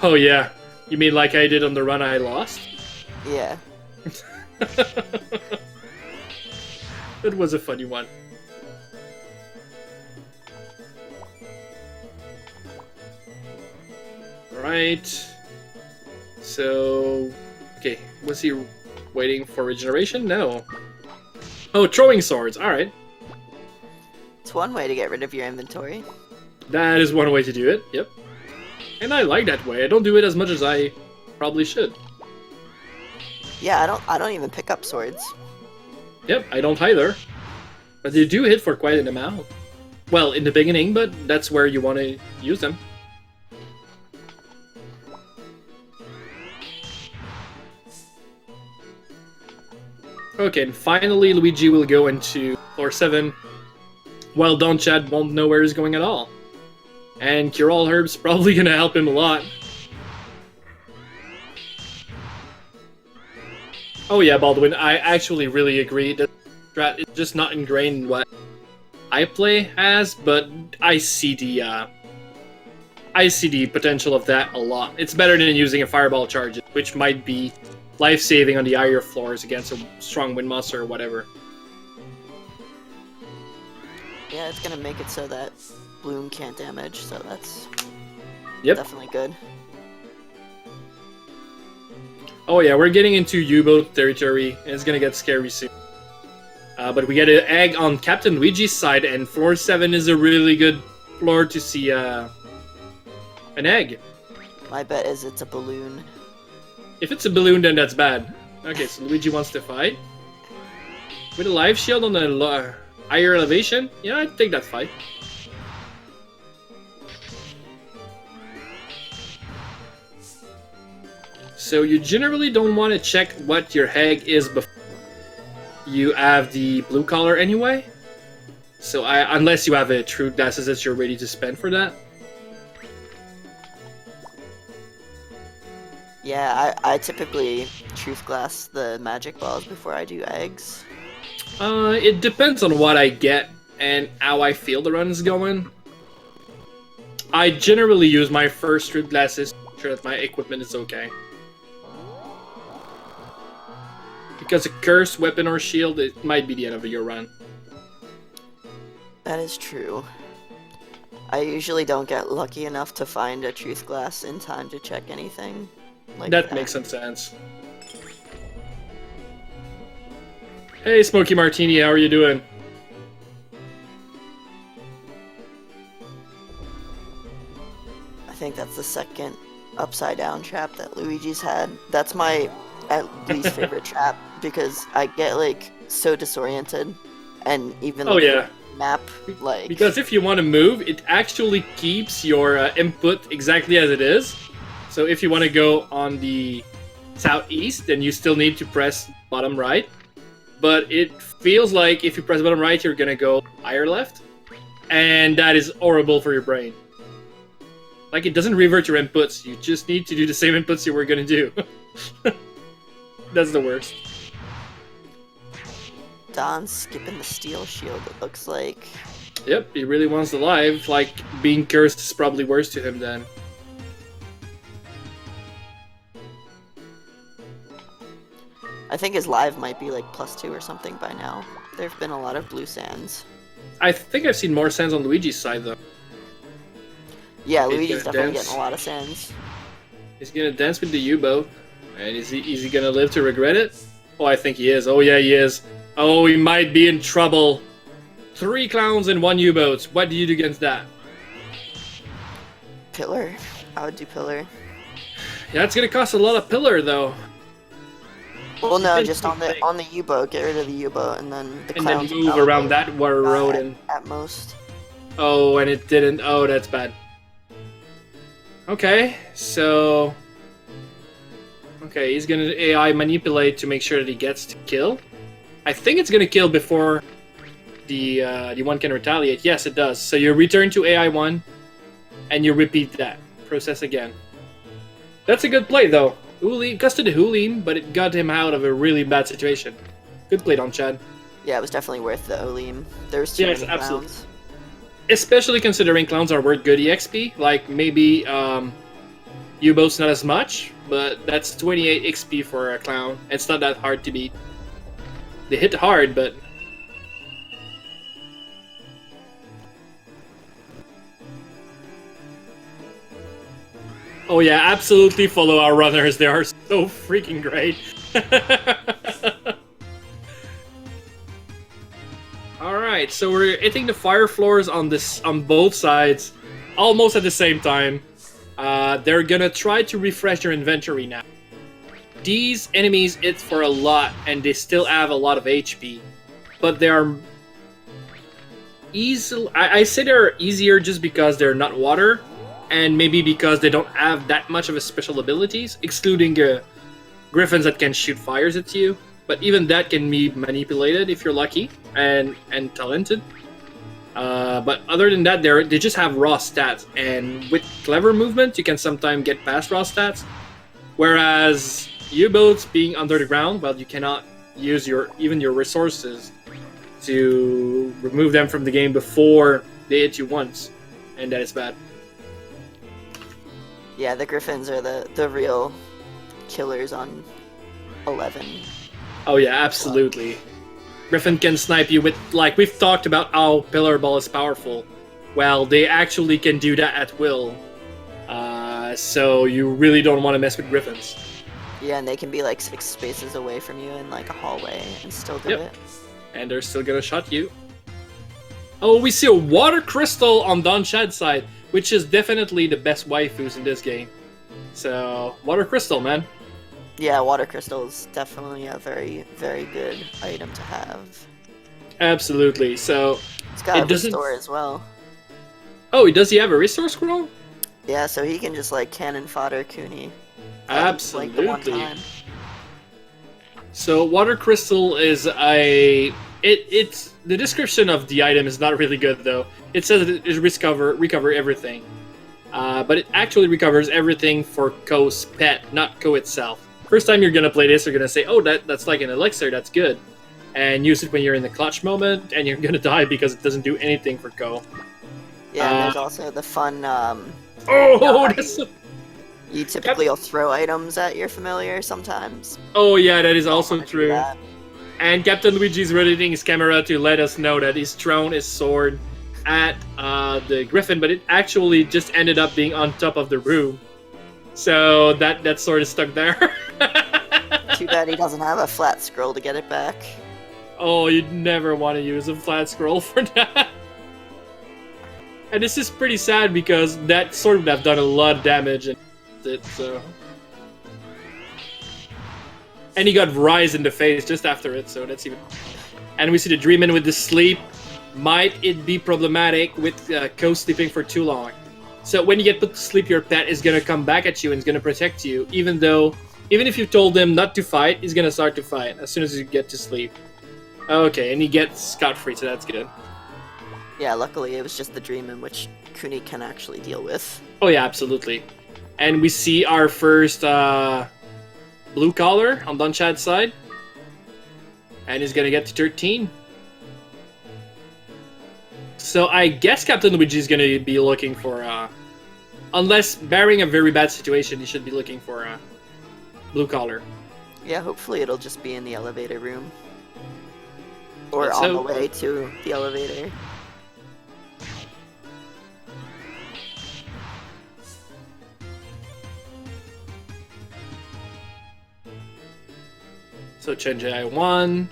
Oh yeah. You mean like I did on the run I lost? Yeah. That was a funny one. Alright. So... Okay, was he waiting for regeneration? No. Oh, throwing swords. Alright. It's one way to get rid of your inventory. That is one way to do it, yep. And I like that way. I don't do it as much as I probably should. Yeah, I don't even pick up swords. Yep, I don't either. But they do hit for quite an amount. Well, in the beginning, but that's where you want to use them. Okay, and finally Luigi will go into floor 7, while Donnchadh won't know where he's going at all. And Cure All Herb's probably gonna help him a lot. Oh yeah, Baldwin, I actually really agree that strat is just not ingrained in what I play as, but I see the potential of that a lot. It's better than using a fireball charge, which might be life-saving on the higher floors against a strong wind monster or whatever. Yeah, it's gonna make it so that Bloom can't damage, so that's definitely good. Oh yeah, we're getting into U-boat territory, and it's gonna get scary soon. But we get an egg on Captain Luigi's side, and floor 7 is a really good floor to see an egg. My bet is it's a balloon. If it's a balloon, then that's bad. Okay, so Luigi wants to fight. With a life shield on the higher elevation? Yeah, I'd take that fight. So you generally don't want to check what your egg is before you have the blue collar anyway. So unless you have a true glasses that you're ready to spend for that. Yeah, I typically truth glass the magic balls before I do eggs. It depends on what I get and how I feel the run is going. I generally use my first truth glasses to make sure that my equipment is okay. Because a cursed weapon or shield, it might be the end of your run. That is true. I usually don't get lucky enough to find a truth glass in time to check anything like That makes some sense. Hey, Smokey Martini, how are you doing? I think that's the second upside down trap that Luigi's had. That's my at least favorite trap because I get like so disoriented, and even Oh yeah. map like Because if you want to move, it actually keeps your input exactly as it is. So if you want to go on the southeast, then you still need to press bottom right. But it feels like if you press bottom right, you're gonna go higher left, and that is horrible for your brain. Like, it doesn't revert your inputs. You just need to do the same inputs you were gonna do. That's the worst. Don's skipping the steel shield, it looks like. Yep, he really wants the live. Like, being cursed is probably worse to him then. I think his live might be like +2 or something by now. There have been a lot of blue sands. I think I've seen more sands on Luigi's side, though. Yeah, He's Luigi's gonna definitely dance. getting a lot of sands. He's gonna dance with the U-boat. And is he gonna live to regret it? Oh, I think he is. Oh, yeah, he is. Oh, he might be in trouble. 3 clowns and 1 U-boat. What do you do against that? Pillar. I would do pillar. Yeah, it's gonna cost a lot of pillar, though. Well, no, just on the U-boat. Get rid of the U-boat, and then the And then clowns move probably around that road and... at most. Oh, and it didn't. Oh, that's bad. Okay, so... Okay, he's gonna AI manipulate to make sure that he gets to kill. I think it's gonna kill before the one can retaliate. Yes, it does. So you return to AI 1, and you repeat that process again. That's a good play, though. Gusted the Hulim, but it got him out of a really bad situation. Good play, Donnchadh. Yeah, it was definitely worth the Olim. There's too Yes, many absolutely. clowns. Especially considering clowns are worth good EXP. Like, maybe U-boat's not as much, but that's 28 XP for a clown. It's not that hard to beat. They hit hard, but... Oh yeah, absolutely follow our runners. They are so freaking great. Alright, so we're hitting the fire floors on both sides, almost at the same time. They're gonna try to refresh their inventory now. These enemies hit for a lot, and they still have a lot of HP. But they are easy. I say they're easier just because they're not water, and maybe because they don't have that much of a special abilities, excluding griffins that can shoot fires at you. But even that can be manipulated if you're lucky and talented. But other than that, they just have raw stats, and with clever movement, you can sometimes get past raw stats. Whereas U-boats being under the ground, well, you cannot use even your resources to remove them from the game before they hit you once, and that is bad. Yeah, the Griffins are the real killers on 11. Oh yeah, absolutely. Griffin can snipe you with, like, we've talked about how Pillar Ball is powerful. Well, they actually can do that at will. So you really don't want to mess with Griffins. Yeah, and they can be like 6 spaces away from you in like a hallway and still do it. And they're still gonna shot you. Oh, we see a water crystal on Donnchadh's side, which is definitely the best waifus in this game. So, water crystal, man. Yeah, water crystal is definitely a very, very good item to have. Absolutely. So, It's got a restore as well. Oh, does he have a restore scroll? Yeah, so he can just like cannon fodder Cooney. Absolutely. Like the one time. So water crystal is it's the description of the item is not really good though. It says it recover everything, but it actually recovers everything for Ko's pet, not Ko itself. First time you're gonna play this, you're gonna say, "Oh, that's like an elixir. That's good," and use it when you're in the clutch moment, and you're gonna die because it doesn't do anything for Ko. Yeah, and there's also the fun. That's so... You typically will throw items at your familiar sometimes. Oh yeah, that is also Do true. that. And Captain Luigi's rotating his camera to let us know that he's thrown his sword at the griffin, but it actually just ended up being on top of the room. So that sword is stuck there. Too bad he doesn't have a flat scroll to get it back. Oh, you'd never want to use a flat scroll for that. And this is pretty sad because that sword would have done a lot of damage and it, so. And he got Rise in the face just after it, so that's even. And we see the Dreamin' with the sleep. Might it be problematic with co-sleeping for too long? So when you get put to sleep, your pet is gonna come back at you and is gonna protect you, even if you told him not to fight, he's gonna start to fight as soon as you get to sleep. Okay, and he gets scot-free, so that's good. Yeah, luckily it was just the Dreamin', which Kuni can actually deal with. Oh yeah, absolutely. And we see our first blue collar on Donnchadh's side. And he's gonna get to 13. So I guess Captain Luigi is gonna be looking for, unless barring a very bad situation, he should be looking for blue collar. Yeah, hopefully it'll just be in the elevator room. Or Let's on the hope. way to the elevator. So Chenjai 1.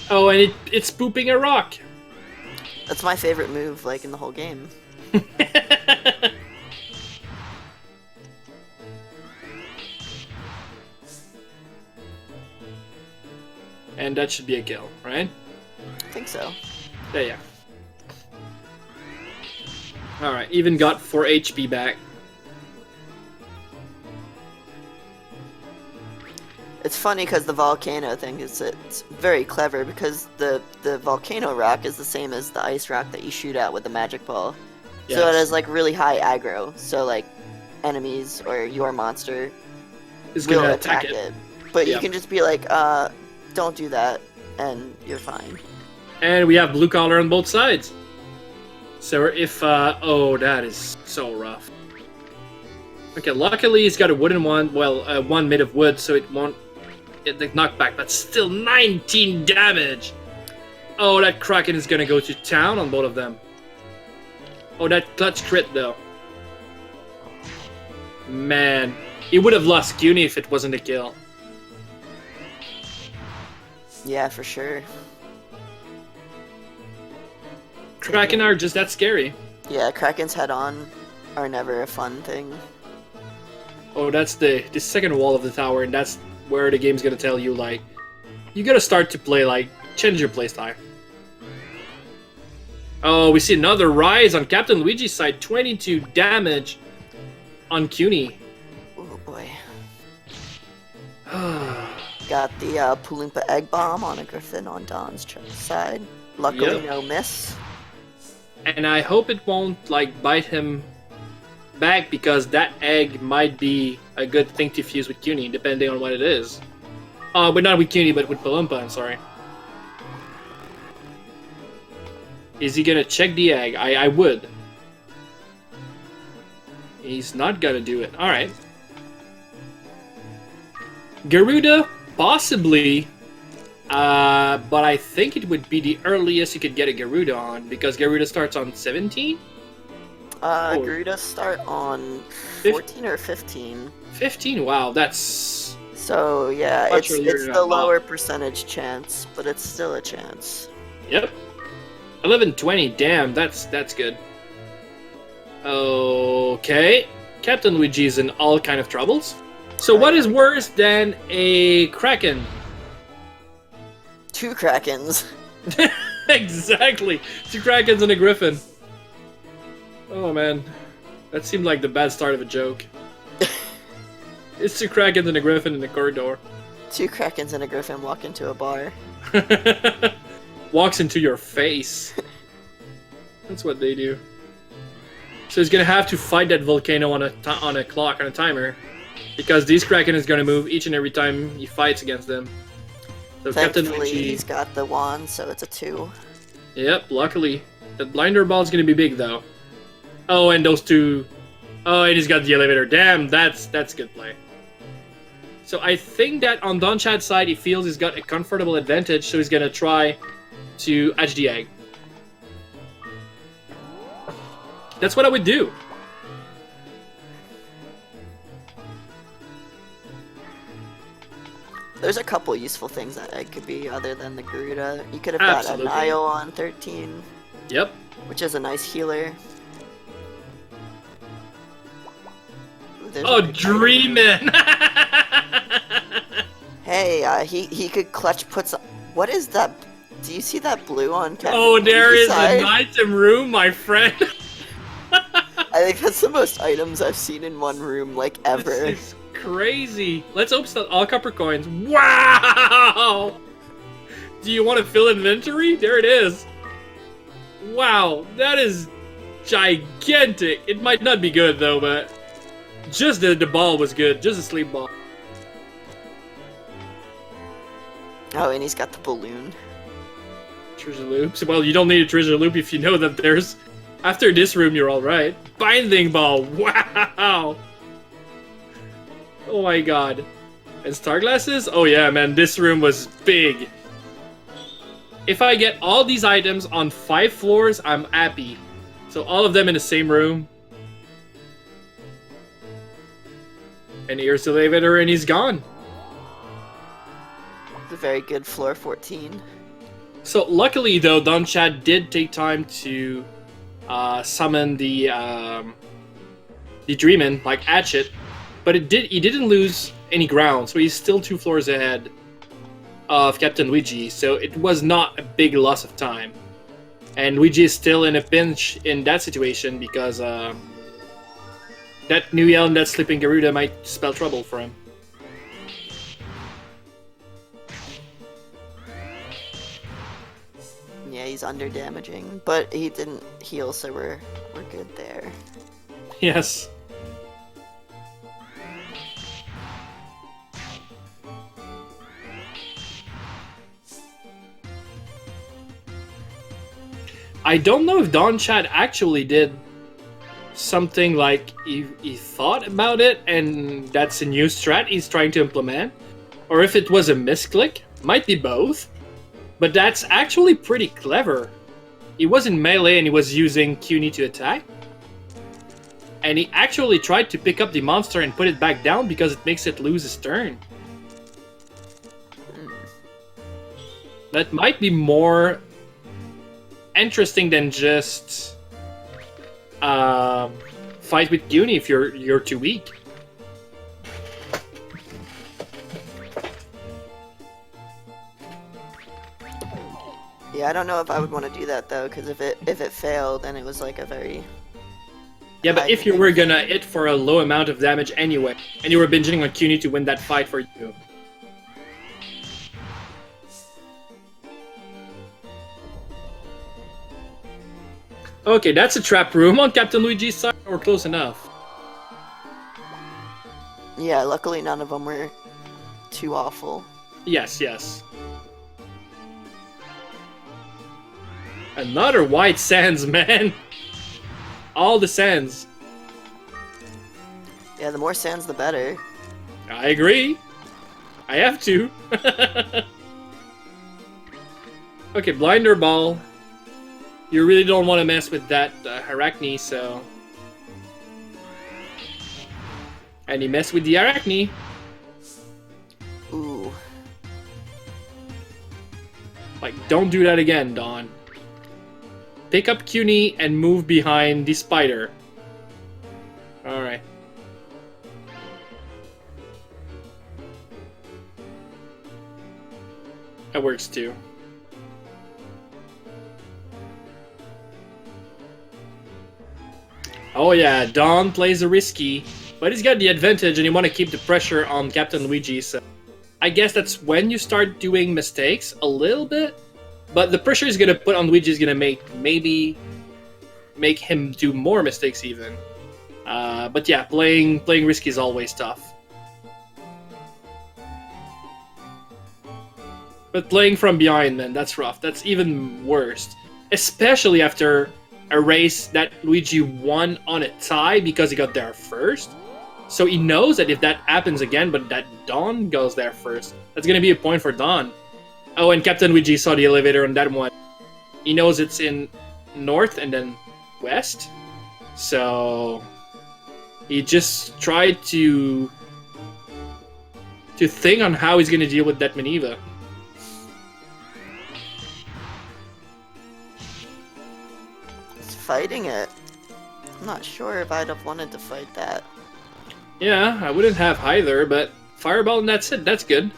Oh, and it's pooping a rock. That's my favorite move, like, in the whole game. And that should be a kill, right? I think so. Yeah. Alright, even got 4 HP back. It's funny because the volcano thing it's very clever because the volcano rock is the same as the ice rock that you shoot at with the magic ball. Yes. So it has like really high aggro. So like enemies or your monster Is will gonna attack attack it. But Yeah. you can just be like, don't do that, and you're fine. And we have blue collar on both sides. So if, oh, that is so rough. Okay, luckily he's got a wooden one, well, one made of wood, so it won't get the knockback, but still 19 damage! Oh, that Kraken is gonna go to town on both of them. Oh, that clutch crit, though. Man, he would have lost Cuny if it wasn't a kill. Yeah, for sure. Kraken are just that scary. Yeah, Krakens head on are never a fun thing. Oh, that's the second wall of the tower, and that's where the game's gonna tell you, like, you gotta start to play, like, change your playstyle. Oh, we see another rise on Captain Luigi's side, 22 damage on Cuny. Oh boy. Got the Pulumpa Egg Bomb on a Griffin on Don's side. Luckily, Yep. no miss. And I hope it won't, like, bite him back, because that egg might be a good thing to fuse with Cuny, depending on what it is. But not with Cuny, but with Pulumpa, I'm sorry. Is he gonna check the egg? I would. He's not gonna do it. Alright. Garuda, possibly. But I think it would be the earliest you could get a Garuda on, because Garuda starts on 17? Garuda start on 14 or 15. 15? Wow, that's... So yeah, Much it's earlier than I the thought. lower percentage chance, but it's still a chance. Yep. 1120, damn, that's good. Okay. Captain Luigi's in all kind of troubles. So what is worse than a Kraken? 2 Krakens. Exactly! 2 Krakens and a Griffin. Oh man. That seemed like the bad start of a joke. It's 2 Krakens and a Griffin in the corridor. 2 Krakens and a Griffin walk into a bar. Walks into your face. That's what they do. So he's gonna have to fight that volcano on a clock, on a timer, because these Kraken is gonna move each and every time he fights against them. So Captain Thankfully, Luigi. he's got the wand, so it's a 2. Yep, luckily. That blinder ball is gonna be big though. Oh, and those 2. Oh, and he's got the elevator. Damn, that's good play. So I think that on Donnchadh's side, he feels he's got a comfortable advantage, so he's gonna try to hatch the egg. That's what I would do. There's a couple useful things that it could be other than the Garuda. You could have got a Absolutely. Nile on 13, Yep. which is a nice healer. Ooh, there's a Oh, big Dreamin'! Hey, he could clutch puts. What is that? Do you see that blue on Captain Oh, there is side? an item room, my friend. I think that's the most items I've seen in one room, like, ever. This is crazy. Let's open all copper coins. Wow! Do you want to fill inventory? There it is. Wow, that is gigantic. It might not be good though, but just the ball was good. Just a sleep ball. Oh, and he's got the balloon. Treasure loops. Well, you don't need a treasure loop if you know that there's... After this room, you're alright. Binding ball. Wow! Oh my god. And star glasses? Oh yeah, man, this room was big. If I get all these items on 5 floors, I'm happy. So all of them in the same room. And here's the elevator, and he's gone. It's a very good floor 14. So luckily, though, Donnchadh did take time to summon the Dreamin', like Hatchet, but he didn't lose any ground, so he's still 2 floors ahead of Captain Luigi, so it was not a big loss of time. And Luigi is still in a pinch in that situation because that new yell and that sleeping Garuda might spell trouble for him. Yeah, he's under damaging, but he didn't heal, so we're good there. Yes. I don't know if Donnchadh actually did something like he thought about it and that's a new strat he's trying to implement, or if it was a misclick. Might be both, but that's actually pretty clever. He was in melee and he was using CUNY to attack, and he actually tried to pick up the monster and put it back down because it makes it lose his turn. That might be more interesting than just fight with CUNY if you're too weak. Yeah, I don't know if I would want to do that though, because if it failed, then it was like a very... Yeah, but if you were gonna hit for a low amount of damage anyway, and you were binging on CUNY to win that fight for you. Okay, that's a trap room on Captain Luigi's side, or close enough. Yeah, luckily none of them were too awful. Yes, yes. Another white sands, man! All the sands. Yeah, the more sands, the better. I agree. I have to. Okay, blinder ball. You really don't want to mess with that Arachne, so... And he messed with the Arachne. Ooh. Like, don't do that again, Don. Pick up CUNY and move behind the spider. Alright. That works too. Oh yeah, Don plays a risky, but he's got the advantage and you want to keep the pressure on Captain Luigi, so... I guess that's when you start doing mistakes, a little bit. But the pressure is gonna put on Luigi is gonna maybe make him do more mistakes even. But yeah, playing risky is always tough. But playing from behind, man, that's rough. That's even worse. Especially after a race that Luigi won on a tie because he got there first. So he knows that if that happens again, but that Don goes there first, that's gonna be a point for Don. Oh, and Captain Luigi saw the elevator on that one. He knows it's in north and then west. So he just tried to think on how he's going to deal with that Maneva. He's fighting it. I'm not sure if I'd have wanted to fight that. Yeah, I wouldn't have either, but Fireball and that's it. That's good.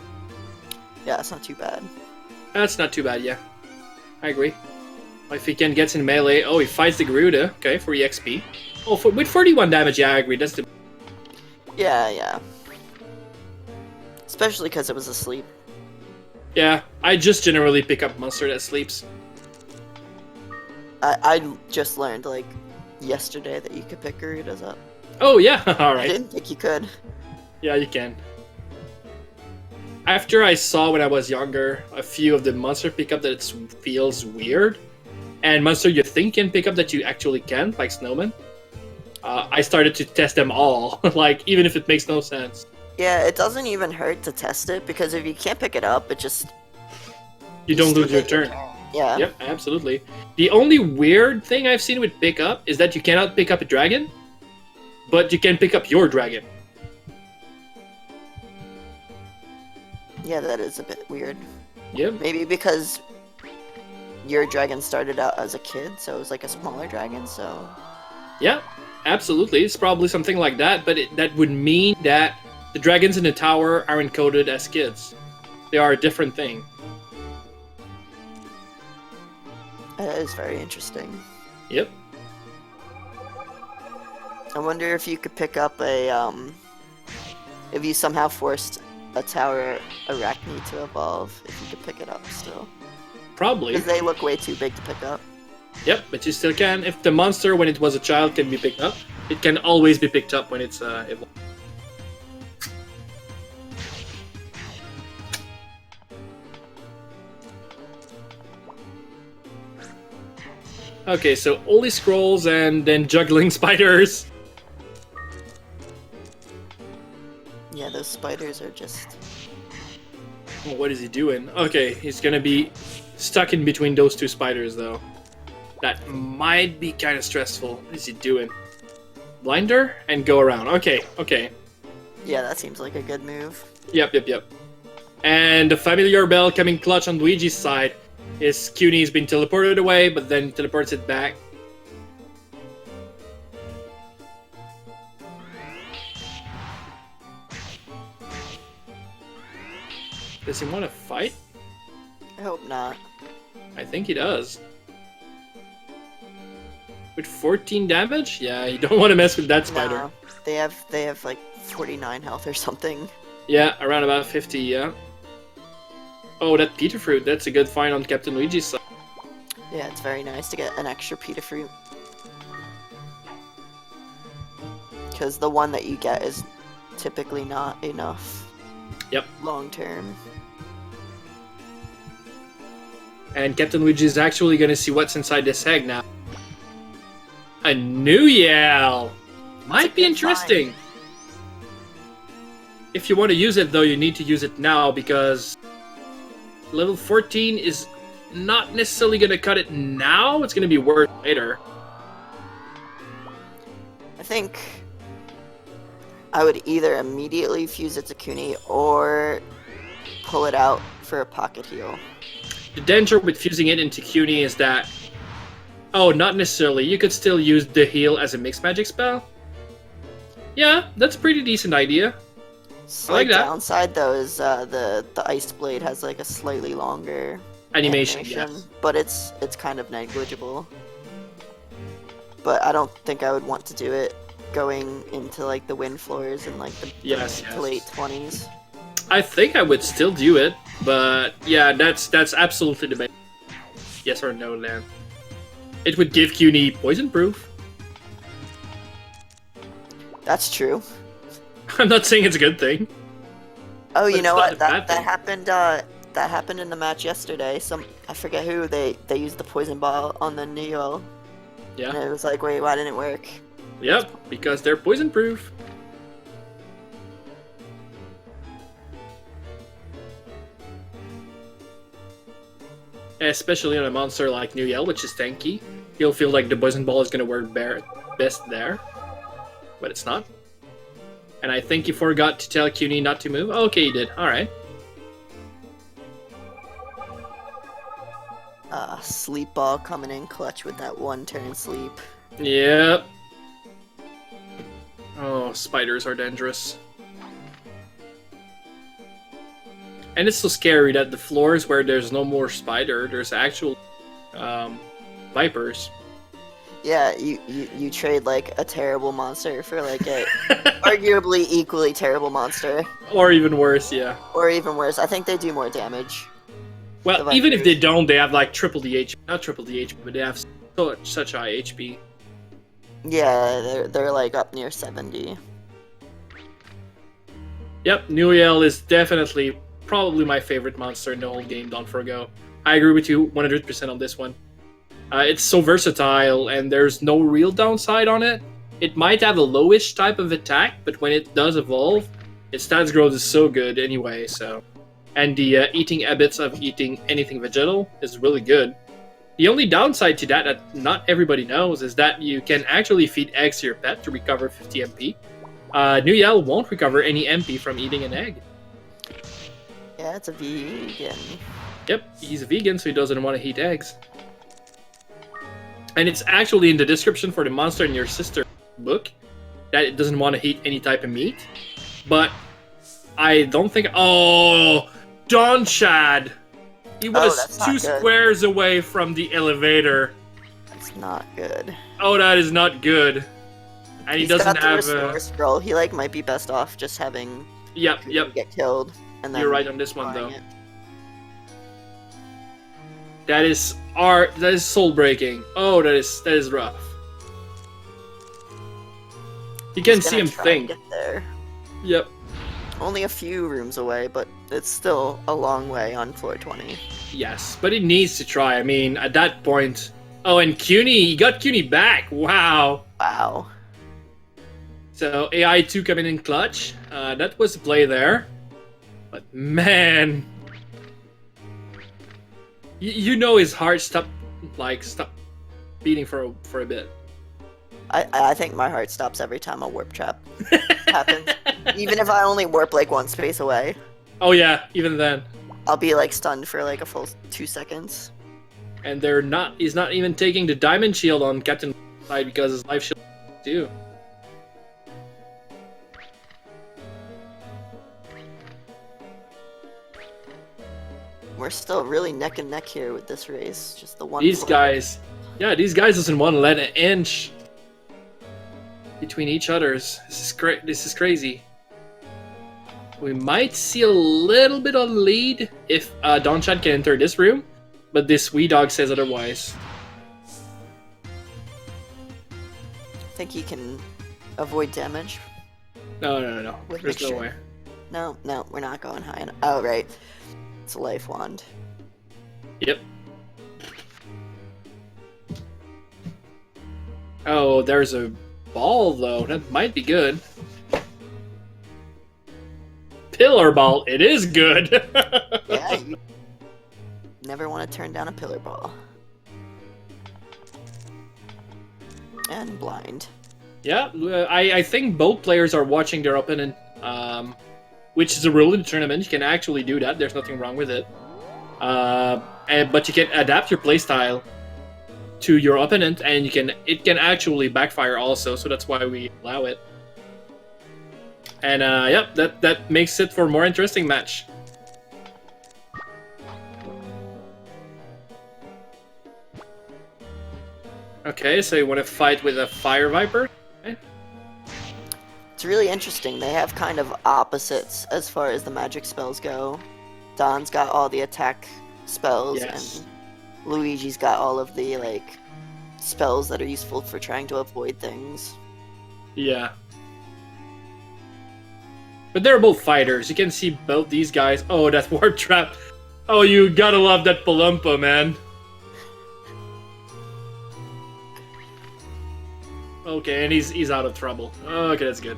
Yeah, it's not too bad. That's not too bad, yeah. I agree. If he can get in melee... Oh, he fights the Garuda. Okay, for EXP. Oh, with 41 damage, yeah, I agree. That's the... Yeah. Especially because it was asleep. Yeah, I just generally pick up monster that sleeps. I just learned, like, yesterday that you could pick Garudas up. Oh, yeah, I alright. didn't think you could. Yeah, you can. After I saw when I was younger a few of the monster pickup that it feels weird, and monster you think can pick up that you actually can, like Snowman, I started to test them all, like, even if it makes no sense. Yeah, it doesn't even hurt to test it, because if you can't pick it up, it just... You don't lose your turn. Yeah. Yep, absolutely. The only weird thing I've seen with pickup is that you cannot pick up a dragon, but you can pick up your dragon. Yeah, that is a bit weird. Yep. Maybe because your dragon started out as a kid, so it was like a smaller dragon, so... Yeah, absolutely. It's probably something like that, but that would mean that the dragons in the tower are encoded as kids. They are a different thing. That is very interesting. Yep. I wonder if you could pick up a, if you somehow forced a tower arachne to evolve, if you could pick it up still. Probably. Because they look way too big to pick up. Yep, but you still can. If the monster, when it was a child, can be picked up, it can always be picked up when it's evolved. Okay, so only scrolls and then juggling spiders. Yeah, those spiders are just... Oh, what is he doing? Okay, he's gonna be stuck in between those two spiders, though. That might be kind of stressful. What is he doing? Blinder and go around. Okay. Yeah, that seems like a good move. Yep. And the familiar bell coming clutch on Luigi's side. His Cunie's been teleported away, but then teleports it back. Does he want to fight? I hope not. I think he does. With 14 damage? Yeah, you don't want to mess with that spider. No, they have like 49 health or something. Yeah, around about 50, yeah. Oh, that Peter Fruit, that's a good find on Captain Luigi's side. Yeah, it's very nice to get an extra Peter Fruit. Because the one that you get is typically not enough. Yep. Long term. And Captain Luigi is actually going to see what's inside this egg now. A new Yell! Might be interesting. Find. If you want to use it, though, you need to use it now because level 14 is not necessarily going to cut it now. It's going to be worth later. I think I would either immediately fuse it to Kuni or pull it out for a pocket heal. The danger with fusing it into Cuny is that... Oh, not necessarily. You could still use the heal as a mixed magic spell. Yeah, that's a pretty decent idea. Slight I like that. downside though is the Ice Blade has like a slightly longer Animation, yes. but it's kind of negligible. But I don't think I would want to do it going into like the wind floors and like the Yes. late 20s. I think I would still do it, but yeah, that's absolutely debatable. Yes or no, then. It would give Cuny poison proof. That's true. I'm not saying it's a good thing. Oh, you But know it's not what? a bad That thing. happened. That happened in the match yesterday. I forget who they used the poison ball on the Neo, and Yeah. it was like, wait, why didn't it work? Yep, because they're poison proof. Especially on a monster like New Yell, which is tanky. You'll feel like the poison ball is gonna work best there, but it's not. And I think you forgot to tell CUNY not to move. Oh, okay, you did. All right. Sleep ball coming in clutch with that 1 turn sleep. Yep. Oh, spiders are dangerous. And it's so scary that the floors where there's no more spider, there's actual vipers. Yeah, you trade like a terrible monster for like a arguably equally terrible monster. Or even worse, yeah. Or even worse. I think they do more damage. Well, even if they don't, they have like triple the HP. Not triple the HP, but they have such high HP. Yeah, they're like up near 70. Yep, Nuyel is definitely probably my favorite monster in the whole game, don't forgo. I agree with you 100% on this one. It's so versatile, and there's no real downside on it. It might have a lowish type of attack, but when it does evolve, its stats growth is so good anyway, so... And the eating habits of eating anything vegetal is really good. The only downside to that not everybody knows is that you can actually feed eggs to your pet to recover 50 MP. Nuyel won't recover any MP from eating an egg. Yeah, it's a vegan. Yep, he's a vegan, so he doesn't want to eat eggs. And it's actually in the description for the Monster and Your Sister book that it doesn't want to eat any type of meat. But I don't think... Oh, Donnchadh! He was 2 squares away from the elevator. That's not good. Oh, that is not good. And he doesn't have a scroll. He like might be best off just having Yep. get killed. And then you're right on this one though. It. That is soul breaking. Oh, that is rough. You can see him think. Get there. Yep. Only a few rooms away, but it's still a long way on floor 20. Yes, but he needs to try. I mean, at that point... Oh, and CUNY! He got CUNY back! Wow! Wow. So, AI2 coming in clutch. That was the play there. But man... You know his heart stopped beating for a bit. I think my heart stops every time a warp trap happens. Even if I only warp like 1 space away. Oh yeah, even then. I'll be like stunned for like a full 2 seconds. And he's not even taking the diamond shield on Captain side because his life shield too. We're still really neck and neck here with this race. Just the one. These guys doesn't want to let an inch between each others. This is crazy. We might see a little bit of lead if Donnchadh can enter this room, but this wee dog says otherwise. I think he can avoid damage. No. There's no way. No, we're not going high enough. Oh, right. It's a life wand. Yep. Oh, there's a ball, though. That might be good. Pillar ball. It is good. Yeah, you never want to turn down a pillar ball. And blind. Yeah, I think both players are watching their opponent, which is a rule in the tournament. You can actually do that. There's nothing wrong with it. But you can adapt your playstyle to your opponent, and it can actually backfire also. So that's why we allow it. And yep, that makes it for a more interesting match. Okay, so you want to fight with a Fire Viper? Okay. It's really interesting. They have kind of opposites as far as the magic spells go. Don's got all the attack spells, yes, and Luigi's got all of the like spells that are useful for trying to avoid things. Yeah. But they're both fighters. You can see both these guys. Oh, that warp trap. Oh, you gotta love that Palumpa, man. Okay, and he's out of trouble. Okay, that's good.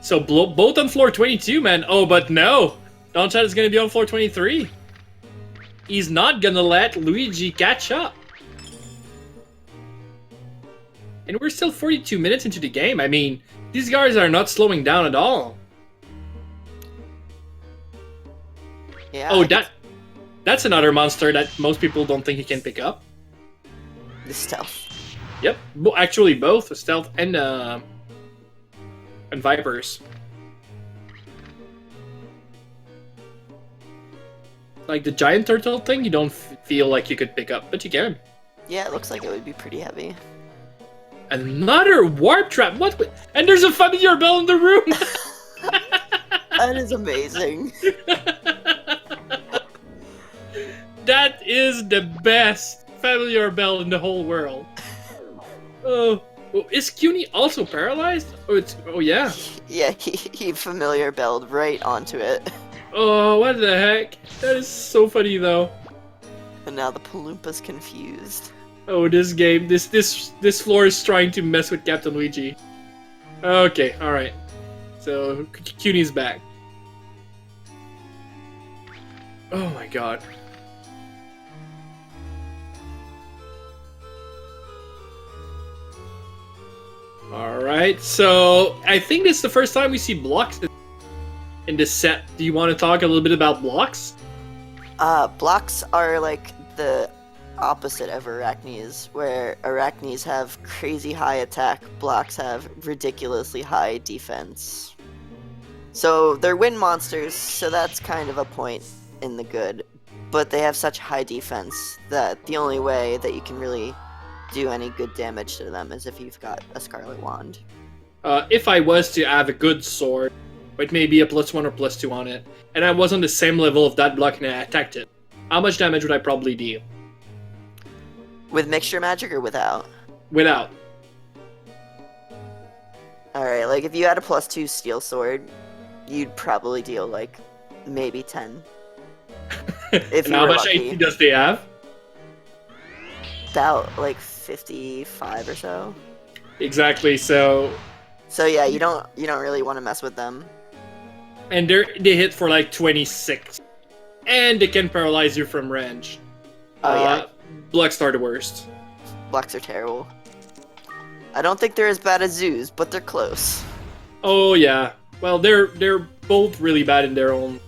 So both on floor 22, man. Oh, but no. Donnchadh is going to be on floor 23. he's not gonna let Luigi catch up. And we're still 42 minutes into the game. I mean, these guys are not slowing down at all. Yeah. Oh, that's another monster that most people don't think you can pick up. The stealth. Yep, actually both stealth and vipers. Like the giant turtle thing, you don't feel like you could pick up, but you can. Yeah, it looks like it would be pretty heavy. Another warp trap. What? And there's a familiar bell in the room. That is amazing. That is the best familiar bell in the whole world. Oh, is CUNY also paralyzed? Oh yeah. Yeah, he familiar belled right onto it. Oh, what the heck? That is so funny though. And now the Paloompa's confused. Oh, this game, this floor is trying to mess with Captain Luigi. Okay, all right. So CUNY's back. Oh my god. Alright, so I think this is the first time we see blocks in this set. Do you want to talk a little bit about blocks? Blocks are like the opposite of arachnes, where arachnes have crazy high attack, blocks have ridiculously high defense. So they're wind monsters, so that's kind of a point in the good. But they have such high defense that the only way that you can really do any good damage to them is if you've got a Scarlet Wand. If I was to have a good sword, with maybe a +1 or +2 on it, and I was on the same level of that block and I attacked it, how much damage would I probably deal? With mixture magic or without? Without. Alright, like if you had a +2 steel sword, you'd probably deal like maybe 10. If And you how were much lucky. AP does they have? About like 55 or so. Exactly, so... So yeah, you don't really want to mess with them. And they hit for like 26. And they can paralyze you from range. Oh yeah, Blocks are the worst. blocks are terrible. I don't think they're as bad as zoos, but they're close. Oh yeah. Well, they're both really bad in their own.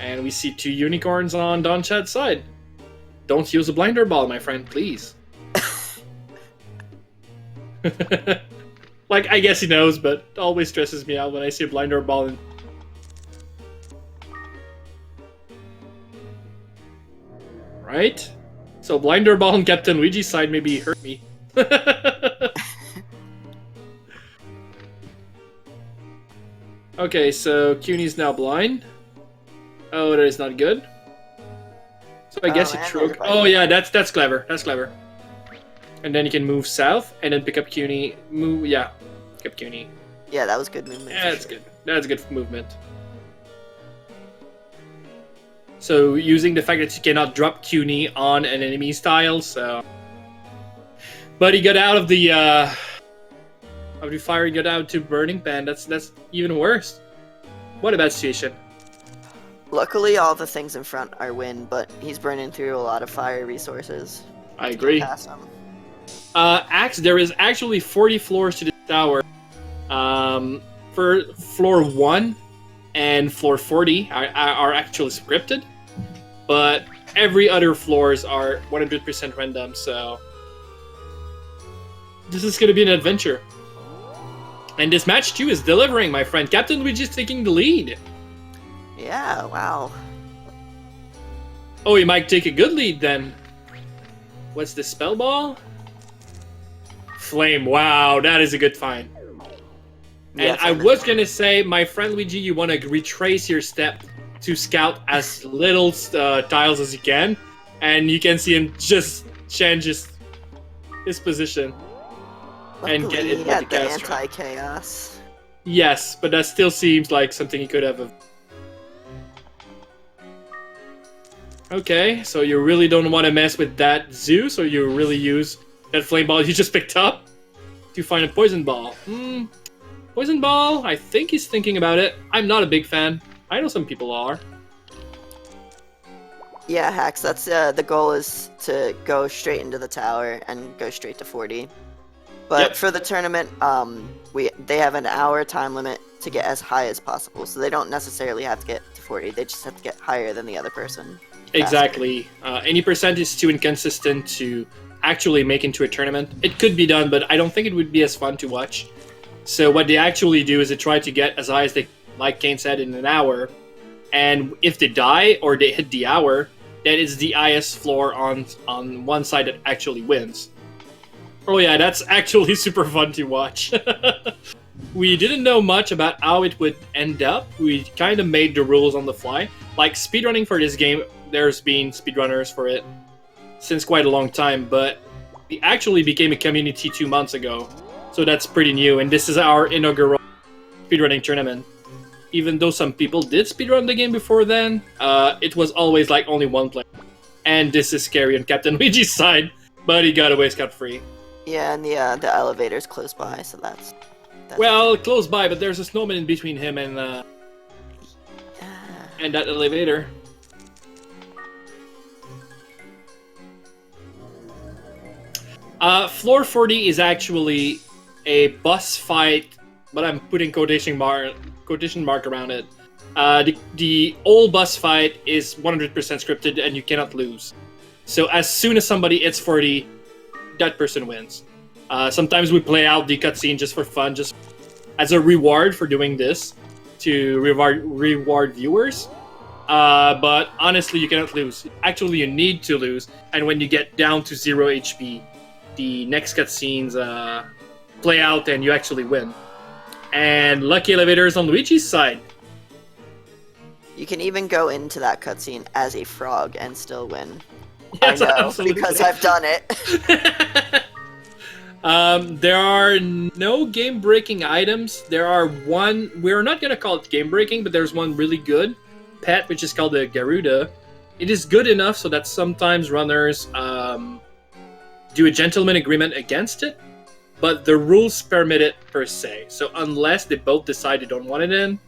And we see 2 unicorns on Donnchadh's side. Don't use a blinder ball, my friend, please. Like, I guess he knows, but it always stresses me out when I see a blinder ball. Right? So blinder ball on Captain Luigi's side maybe hurt me. Okay, so CUNY's now blind. Oh, that is not good. So I guess you choke. Oh yeah, that's clever. That's clever. And then you can move south and then pick up CUNY. Move, yeah, pick up CUNY. Yeah, that was good movement. Yeah, that's good. That's good movement. So using the fact that you cannot drop CUNY on an enemy style, so. But he got out of the fire. He got out to burning pan. That's even worse. What a bad situation. Luckily, all the things in front are wind, but he's burning through a lot of fire resources. I agree. Pass him. There is actually 40 floors to this tower. For floor 1 and floor 40 are actually scripted, but every other floors are 100% random, so this is going to be an adventure. And this match too is delivering, my friend. Captain Luigi is taking the lead. Yeah, wow. Oh, he might take a good lead then. What's the spell ball? Flame. Wow, that is a good find. Yeah, And I was gonna say, my friend Luigi, you want to retrace your step to scout as little tiles as you can, and you can see him just change his position. Luckily, and get it he with had the the cast trap. anti-chaos. Yes, but that still seems like something he could have. Okay, so you really don't want to mess with that zoo, so you really use that flame ball you just picked up to find a poison ball. Poison ball, I think he's thinking about it. I'm not a big fan. I know some people are. Yeah, hacks. That's the goal is to go straight into the tower and go straight to 40. But Yep. for the tournament, they have an hour time limit to get as high as possible. So they don't necessarily have to get to 40. They just have to get higher than the other person. Faster. Exactly. Any percent is too inconsistent to actually make into a tournament. It could be done, but I don't think it would be as fun to watch. So what they actually do is they try to get as high as they, like Kane said, in an hour. And if they die or they hit the hour, that is the highest floor on one side that actually wins. Oh yeah, that's actually super fun to watch. We didn't know much about how it would end up. We kind of made the rules on the fly. Like speedrunning for this game, there's been speedrunners for it since quite a long time, but it actually became a community 2 months ago. So that's pretty new, and this is our inaugural speedrunning tournament. Even though some people did speedrun the game before then, it was always like only one player. And this is scary on Captain Luigi's side, but he got away scot-free. Yeah, and the elevator's close by, so that's well, close by, but there's a snowman in between him and that elevator. Floor 40 is actually a boss fight, but I'm putting quotation mark around it. The old boss fight is 100% scripted and you cannot lose. So as soon as somebody hits 40, that person wins. Sometimes we play out the cutscene just for fun, just as a reward for doing this, to reward viewers. But honestly, you cannot lose. Actually, you need to lose. And when you get down to 0 HP, the next cutscenes play out and you actually win. And lucky elevators on Luigi's side. You can even go into that cutscene as a frog and still win. Yes, I know, absolutely. because I've done it. There are no game-breaking items. There are one, we're not going to call it game-breaking, but there's one really good pet, which is called the Garuda. It is good enough so that sometimes runners do a gentleman agreement against it, but the rules permit it per se. So unless they both decide they don't want it in,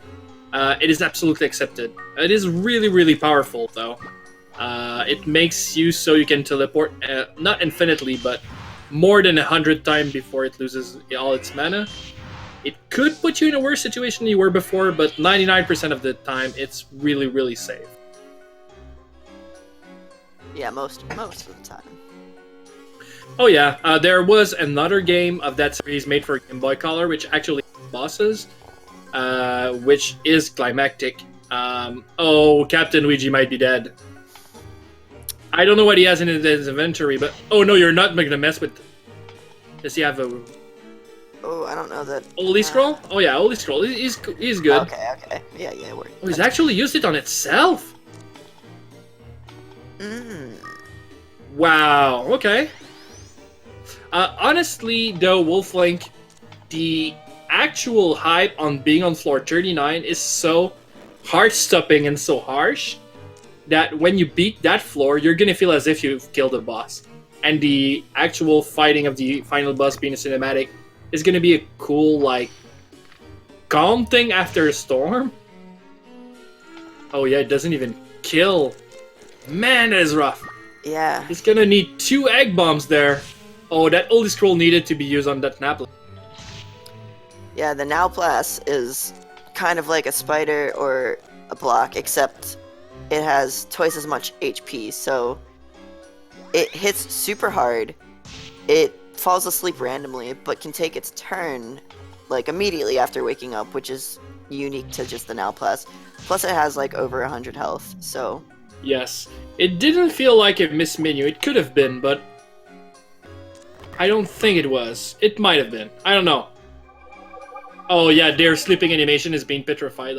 it is absolutely accepted. It is really, really powerful, though. It makes you so you can teleport, not infinitely, but more than 100 times before it loses all its mana. It could put you in a worse situation than you were before, but 99% of the time, it's really, really safe. Yeah, most of the time. Oh yeah, there was another game of that series made for Game Boy Color, which actually has bosses, which is climactic. Oh, Captain Luigi might be dead. I don't know what he has in his inventory, but... Oh no, you're not gonna mess with... Does he have a... Oh, I don't know that... Holy Scroll? Oh yeah, Holy Scroll. He's good. Okay. Yeah, we're... Oh, he's actually used it on itself? Wow, okay. Honestly, though, Wolflink, the actual hype on being on floor 39 is so heart-stopping and so harsh that when you beat that floor, you're gonna feel as if you've killed a boss. And the actual fighting of the final boss being a cinematic is gonna be a cool, like, calm thing after a storm. Oh yeah, it doesn't even kill. Man, that is rough. Yeah. He's gonna need 2 egg bombs there. Oh, that Holy Scroll needed to be used on that Napla. Yeah, the Nowplas is kind of like a spider or a block, except it has twice as much HP, so it hits super hard. It falls asleep randomly, but can take its turn like immediately after waking up, which is unique to just the Nowplas. Plus, it has like over 100 health, so... Yes. It didn't feel like a missed menu. It could have been, but I don't think it was. It might have been. I don't know. Oh yeah, their sleeping animation is being petrified.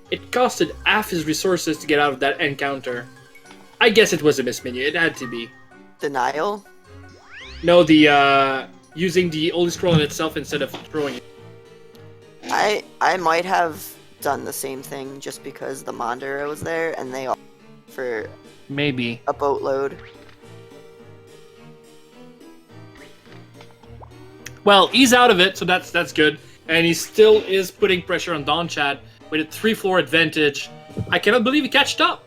It costed half his resources to get out of that encounter. I guess it was a missed menu. It had to be. Denial? No, the using the Holy Scroll in itself instead of throwing it. I might have done the same thing just because the Mandara was there and they all for maybe a boatload. Well, he's out of it, so that's good. And he still is putting pressure on Donnchadh with a 3-floor advantage. I cannot believe he catched up.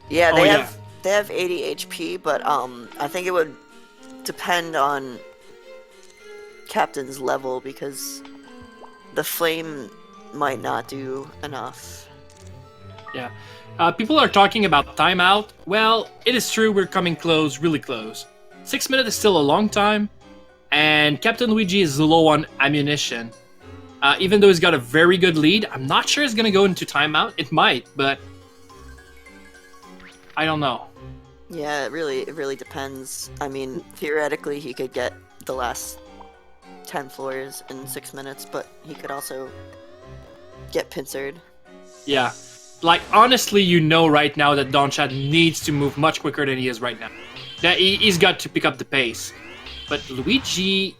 Yeah, Oh, yeah. they have 80 HP, but I think it would depend on Captain's level because the flame might not do enough. Yeah. People are talking about timeout. Well, it is true we're coming close, really close. 6 minutes is still a long time, and Captain Luigi is low on ammunition. Even though he's got a very good lead, I'm not sure it's gonna go into timeout. It might, but I don't know. Yeah, it really depends. I mean, theoretically, he could get the last 10 floors in 6 minutes, but he could also get pincered. Yeah. Like, honestly, you know right now that Donnchadh needs to move much quicker than he is right now. That he's got to pick up the pace. But Luigi,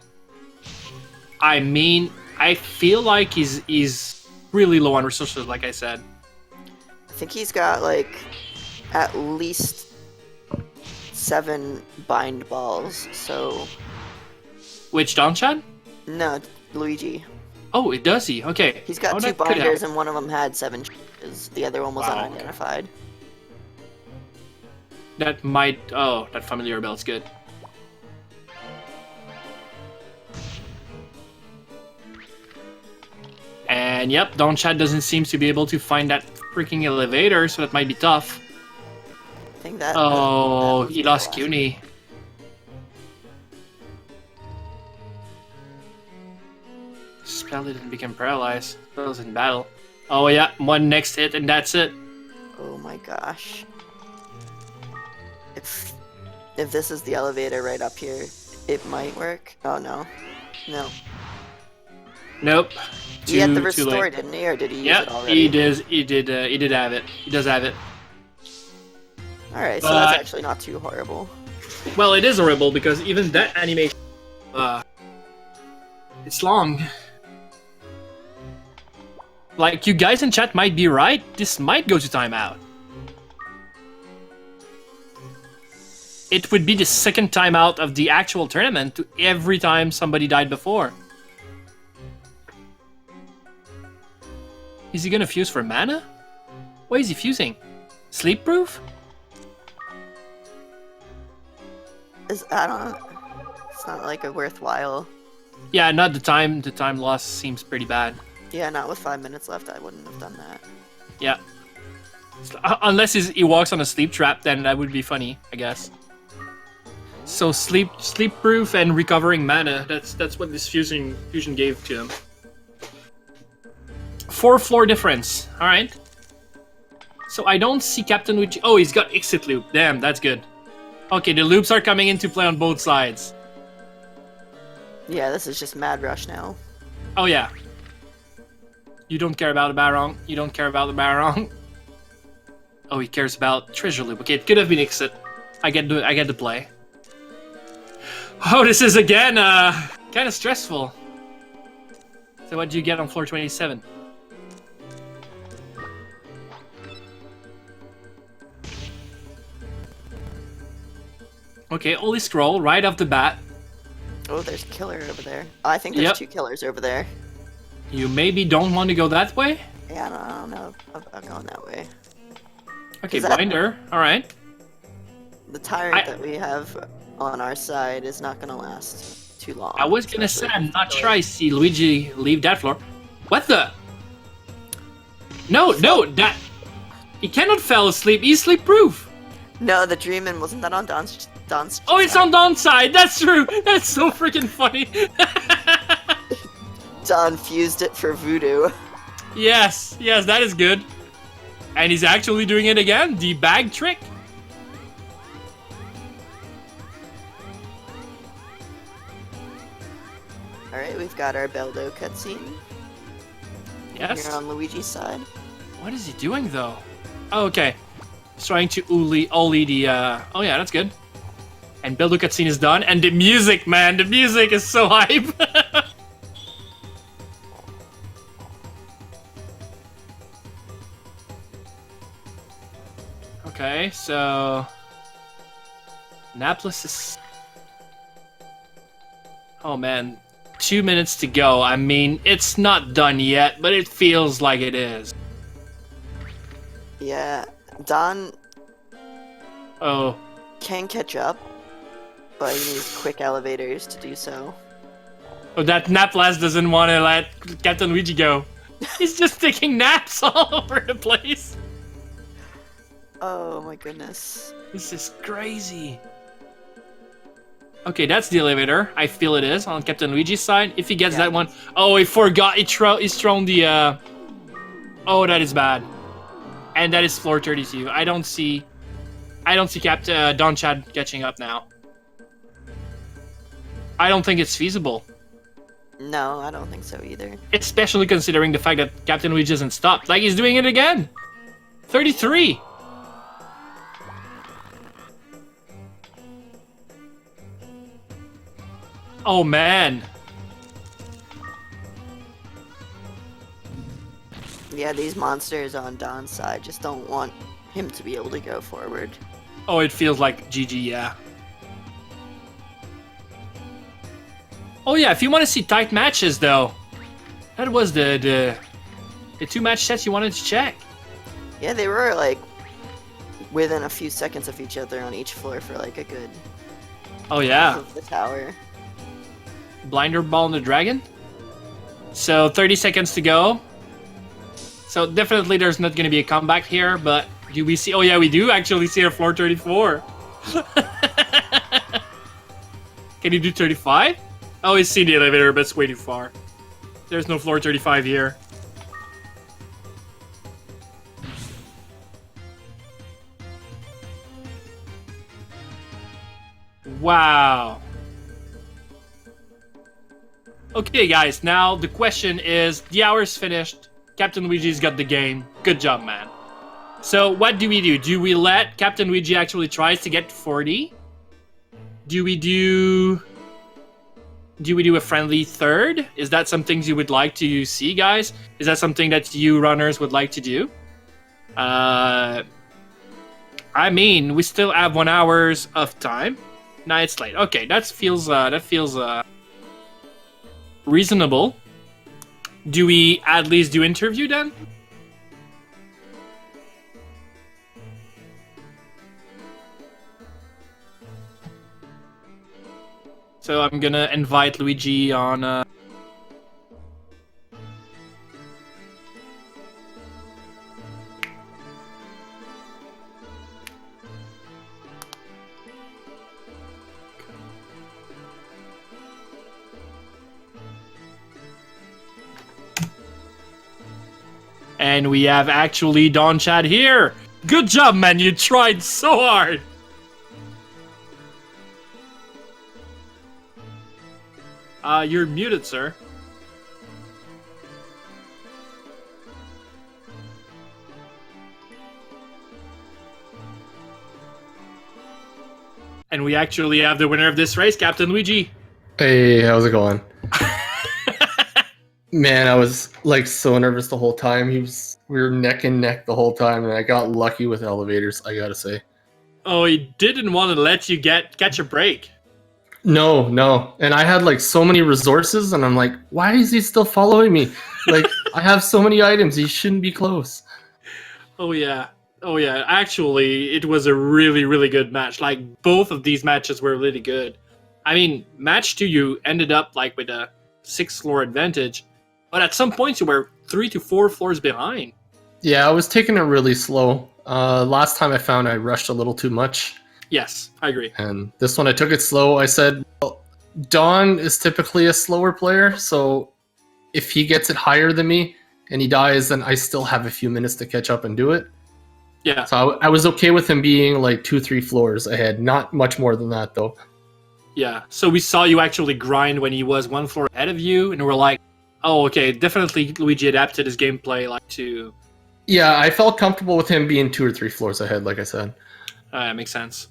I mean, I feel like he's really low on resources, like I said. I think he's got like at least 7 bind balls, so Which, Donnchadh? no, Luigi. Oh, it does he? Okay. He's got Oh, 2 that could binders help. and one of them had 7 charges. The other one was Wow, okay. unidentified. That might... Oh, that familiar belt's good. And yep, Donnchadh doesn't seem to be able to find that freaking elevator, so that might be tough. I think that. Oh, that he was lost the last- CUNY. Spell didn't become paralyzed. Spells in battle. Oh yeah, one next hit and that's it. Oh my gosh. If this is the elevator right up here, it might work. Oh no. No. Nope. He had the Too restore, late. didn't he? Or did he use Yeah, it already? he did have it. He does have it. Alright, so But- that's actually not too horrible. Well, it is horrible because even that animation, it's long. Like, you guys in chat might be right. This might go to timeout. It would be the second timeout of the actual tournament to every time somebody died before. Is he gonna fuse for mana? Why is he fusing? Sleep proof? I don't know. It's not like a worthwhile. Yeah, not the time. The time loss seems pretty bad. Yeah, not with 5 minutes left, I wouldn't have done that. Yeah. Unless he walks on a sleep trap, then that would be funny, I guess. So sleep proof and recovering mana. That's what this fusion gave to him. 4 floor difference. All right. So I don't see Captain Luigi. Oh, he's got exit loop. Damn, that's good. Okay, the loops are coming into play on both sides. Yeah, this is just Mad Rush now. Oh yeah. You don't care about the Barong. You don't care about the Barong. Oh, he cares about treasure loop. Okay, it could have been exit. I get the play. Oh, this is again kind of stressful. So what do you get on floor 27? Okay, Holy Scroll right off the bat. Oh, there's a killer over there. I think there's Yep. 2 killers over there. You maybe don't want to go that way? Yeah, I don't know about going that way. Okay, Is that- binder. Alright. The tyrant that we have on our side is not gonna last too long. I was gonna say, especially I'm with not the sure I see Luigi leave that floor. What the? No, that... He cannot fall asleep. He's sleep-proof. No, the Dreamin' wasn't that on Don's Oh, it's on Don's side. That's true. That's so freaking funny. Don fused it for voodoo. Yes, that is good. And he's actually doing it again. The bag trick. Alright, we've got our Beldo cutscene. Yes. Here on Luigi's side. What is he doing though? Oh, okay. He's trying to ollie the. Oh yeah, that's good. And Builder cutscene is done, and the music, man, the music is so hype. Okay, so Annapolis is. Oh man, 2 minutes to go. I mean, it's not done yet, but it feels like it is. Yeah, Don Oh, can catch up, but he needs quick elevators to do so. oh, that Naplas doesn't want to let Captain Luigi go. He's just taking naps all over the place. Oh my goodness. This is crazy. Okay, that's the elevator. I feel it is on Captain Luigi's side. If he gets that one, oh, he forgot. He's thrown the. Oh, that is bad. And that is floor 32. I don't see Captain Donnchadh catching up now. I don't think it's feasible. No, I don't think so either. Especially considering the fact that Captain Luigi hasn't stopped. Like, he's doing it again. 33. Oh, man. Yeah, these monsters on Don's side just don't want him to be able to go forward. Oh, it feels like GG, yeah. Oh, yeah, if you want to see tight matches, though. That was the 2 match sets you wanted to check. Yeah, they were like within a few seconds of each other on each floor for like a good Oh, yeah. half of the tower. Blinder Ball and the Dragon. So 30 seconds to go. So definitely there's not going to be a comeback here, but do we see... Oh yeah, we do actually see a floor 34. Can you do 35? Oh, he's seen the elevator, but it's way too far. There's no floor 35 here. Wow. Okay, guys, now the question is, the hour's finished. Captain Luigi's got the game. Good job, man. So, what do we do? Do we let Captain Luigi actually try to get to 40? Do we do a friendly third? Is that some things you would like to see, guys? Is that something that you runners would like to do? I mean, we still have 1 hour of time. Nah, it's late. Okay, that feels reasonable. Do we at least do interview then? So I'm gonna invite Luigi on. And we have actually Donnchadh here. Good job, man. You tried so hard. You're muted, sir. And we actually have the winner of this race, Captain Luigi. Hey, how's it going? Man, I was like so nervous the whole time. We were neck and neck the whole time, and I got lucky with elevators, I gotta say. Oh, he didn't want to let you catch a break. No. And I had like so many resources, and I'm like, why is he still following me? Like, I have so many items, he shouldn't be close. Oh yeah. Actually, it was a really, really good match. Like, both of these matches were really good. I mean, match 2, you ended up like with a 6 floor advantage, but at some points you were 3 to 4 floors behind. Yeah, I was taking it really slow. Last time I found I rushed a little too much. Yes, I agree. And this one I took it slow. I said, well, Don is typically a slower player, so if he gets it higher than me and he dies, then I still have a few minutes to catch up and do it. Yeah. So I was okay with him being like 2-3 floors ahead. Not much more than that, though. Yeah. So we saw you actually grind when he was 1 floor ahead of you, and we're like, oh, okay, definitely Luigi adapted his gameplay like to... Yeah, I felt comfortable with him being 2 or 3 floors ahead, like I said. Makes sense.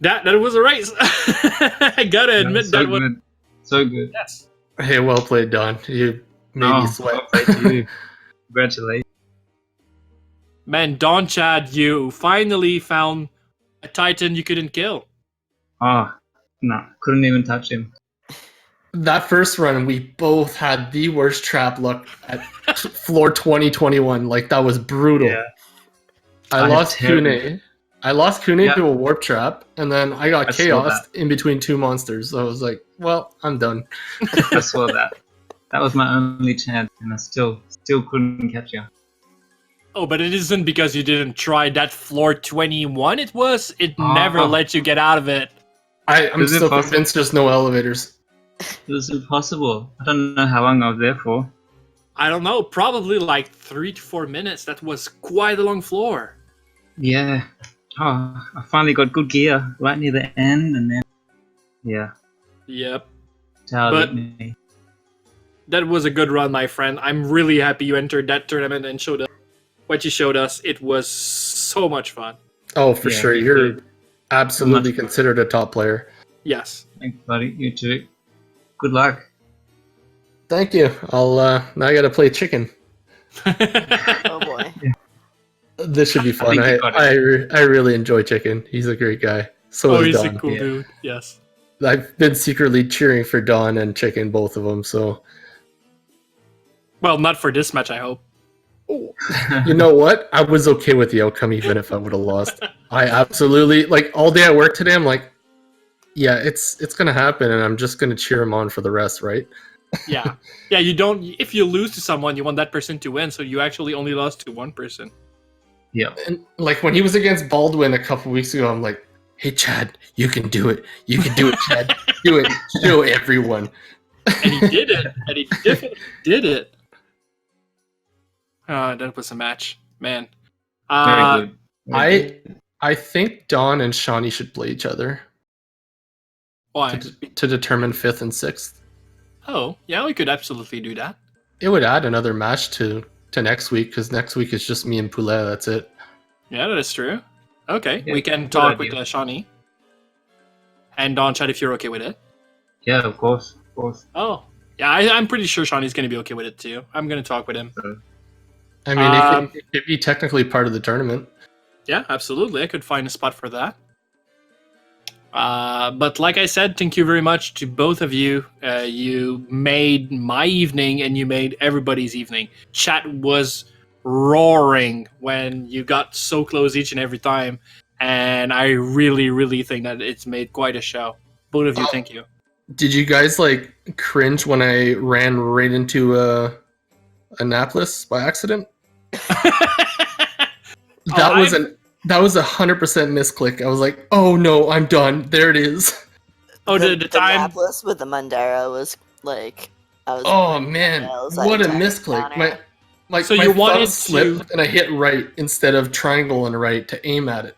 That was a race. I gotta admit so that was good. So good. Yes. Hey, well played, Don. You made me sweat. Well played to you. Congratulations. Man, Donnchadh, you finally found a Titan you couldn't kill. Oh, no, couldn't even touch him. That first run, we both had the worst trap luck at floor 2021. Like, that was brutal. Yeah. I I lost had terrible- Kune. I lost Kune Yeah. to a warp trap, and then I got I saw chaos in between two monsters. So I was like, well, I'm done. I saw that. That was my only chance, and I still couldn't catch you. Oh, but it isn't because you didn't try that floor 21. It never Oh. let you get out of it. I'm Is it still possible? convinced there's no elevators. It was impossible. I don't know how long I was there for. I don't know, probably like 3 to 4 minutes. That was quite a long floor. Yeah. Oh, I finally got good gear right near the end, and then yeah, Yep. Tower But- beat me. That was a good run, my friend. I'm really happy you entered that tournament and showed us what you showed us. It was so much fun. Oh, for Yeah, sure. you You're did. absolutely Much fun. considered a top player. Yes. Thanks, buddy. You too. Good luck. Thank you. I'll now I gotta play chicken. Oh boy. This should be fun. think I you got it. I really enjoy Chicken. He's a great guy. So Oh, is he's a Don. cool Yeah. dude. Yes. I've been secretly cheering for Don and Chicken, both of them. So Well, not for this match, I hope. you know what? I was okay with the outcome, even if I would have lost. I absolutely like all day at work today. I'm like, yeah, it's gonna happen, and I'm just gonna cheer him on for the rest, right? Yeah. Yeah, you don't. If you lose to someone, you want that person to win, so you actually only lost to one person. Yeah. And like when he was against Baldwin a couple weeks ago, I'm like, hey Chad, you can do it. You can do it, Chad. Do it. Show everyone. And he did it. And he definitely did it. That was a match. Man. Very good. Very good. I think Don and Shawnee should play each other Why? to determine 5th and 6th. Oh, yeah, we could absolutely do that. It would add another match to next week, because next week is just me and Poulet. That's it. Yeah, that is true. Okay, Yeah, we can good talk with idea. Shawnee. And Donnchadh, if you're okay with it. Yeah, of course. Of course. Oh, yeah, I'm pretty sure Shawnee's going to be okay with it too. I'm going to talk with him. I mean, Um, it could be technically part of the tournament. Yeah, absolutely. I could find a spot for that. But like I said, thank you very much to both of you. You made my evening and you made everybody's evening. Chat was roaring when you got so close each and every time. And I really, really think that it's made quite a show. Both of you, thank you. Did you guys like cringe when I ran right into Annapolis by accident? That was 100% misclick. I was like, oh no, I'm done. There it is. Oh, the time. Annapolis with the Mandara was like, I was. Oh man, Yeah, it was like what a trying to misclick. counter. So my you thumb wanted slipped and I hit right instead of triangle and right to aim at it.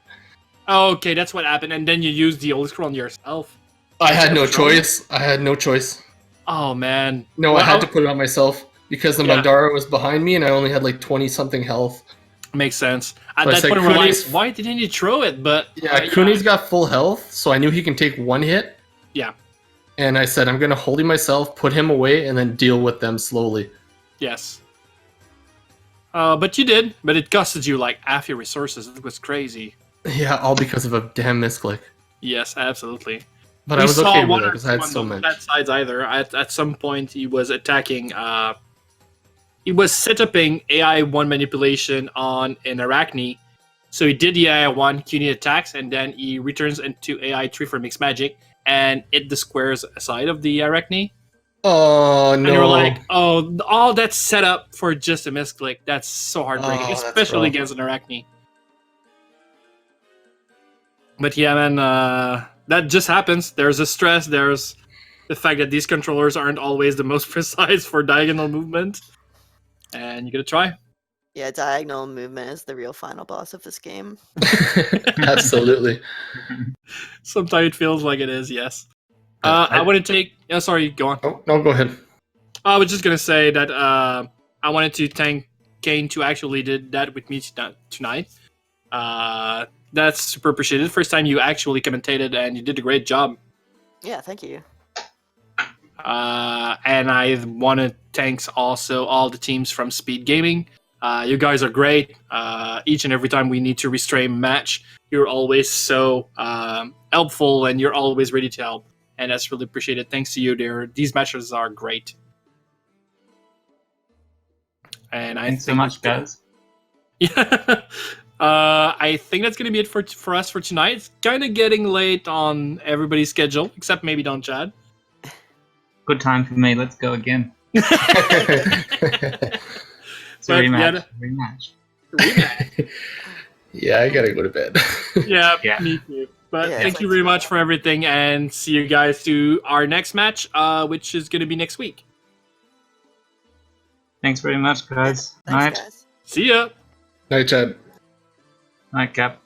Oh, okay, that's what happened. And then you used the old scroll on yourself. I had no Control. choice. I had no choice. Oh, man. No, Well, I had to put it on myself because the Yeah. Mandara was behind me and I only had like 20 something health. Makes sense. At So I that said, point, we're like, Cooney's- why didn't you throw it? But Yeah, Cooney's got full health, so I knew he can take one hit. Yeah. And I said, I'm going to hold him myself, put him away, and then deal with them slowly. Yes. But you did. But it costed you like half your resources. It was crazy. Yeah, all because of a damn misclick. Yes, absolutely. But I was okay with it because I had so on much. bad sides either. At some point, he was attacking. He was setuping AI 1 manipulation on an Arachne. So he did the AI 1, Cuny attacks, and then he returns into AI 3 for mixed magic and hit the squares aside of the Arachne. Oh, And no. you were like, oh, all that's set up for just a misclick. That's so heartbreaking, Oh, that's especially rough. against an Arachne. But yeah, man, that just happens. There's a stress. There's the fact that these controllers aren't always the most precise for diagonal movement. And you gotta try. Yeah, diagonal movement is the real final boss of this game. Absolutely. Sometimes it feels like it is, yes. I want to take... Yeah, sorry, go on. Oh, no, go ahead. I was just gonna say that I wanted to thank Kane to actually did that with me tonight. That's super appreciated. First time you actually commentated, and you did a great job. Yeah, thank you. And I want to thanks also all the teams from Speed Gaming You guys are great. Each and every time we need to restrain match, you're always so helpful, and you're always ready to help. And that's really appreciated. Thanks to you, dear. These matches are great. And Thanks so much, guys. Yeah. I think that's gonna be it for us for tonight. It's kind of getting late on everybody's schedule, except maybe Donnchadh. Good time for me. Let's go again. It's a But, rematch. yeah, rematch. Yeah, I gotta go to bed. Yeah, Yeah. me too. But Yeah, thank you thanks. very much for everything, and see you guys to our next match, which is gonna be next week. Thanks very much, guys. Thanks, Night. guys. See ya. Night, Chad. Night, Cap.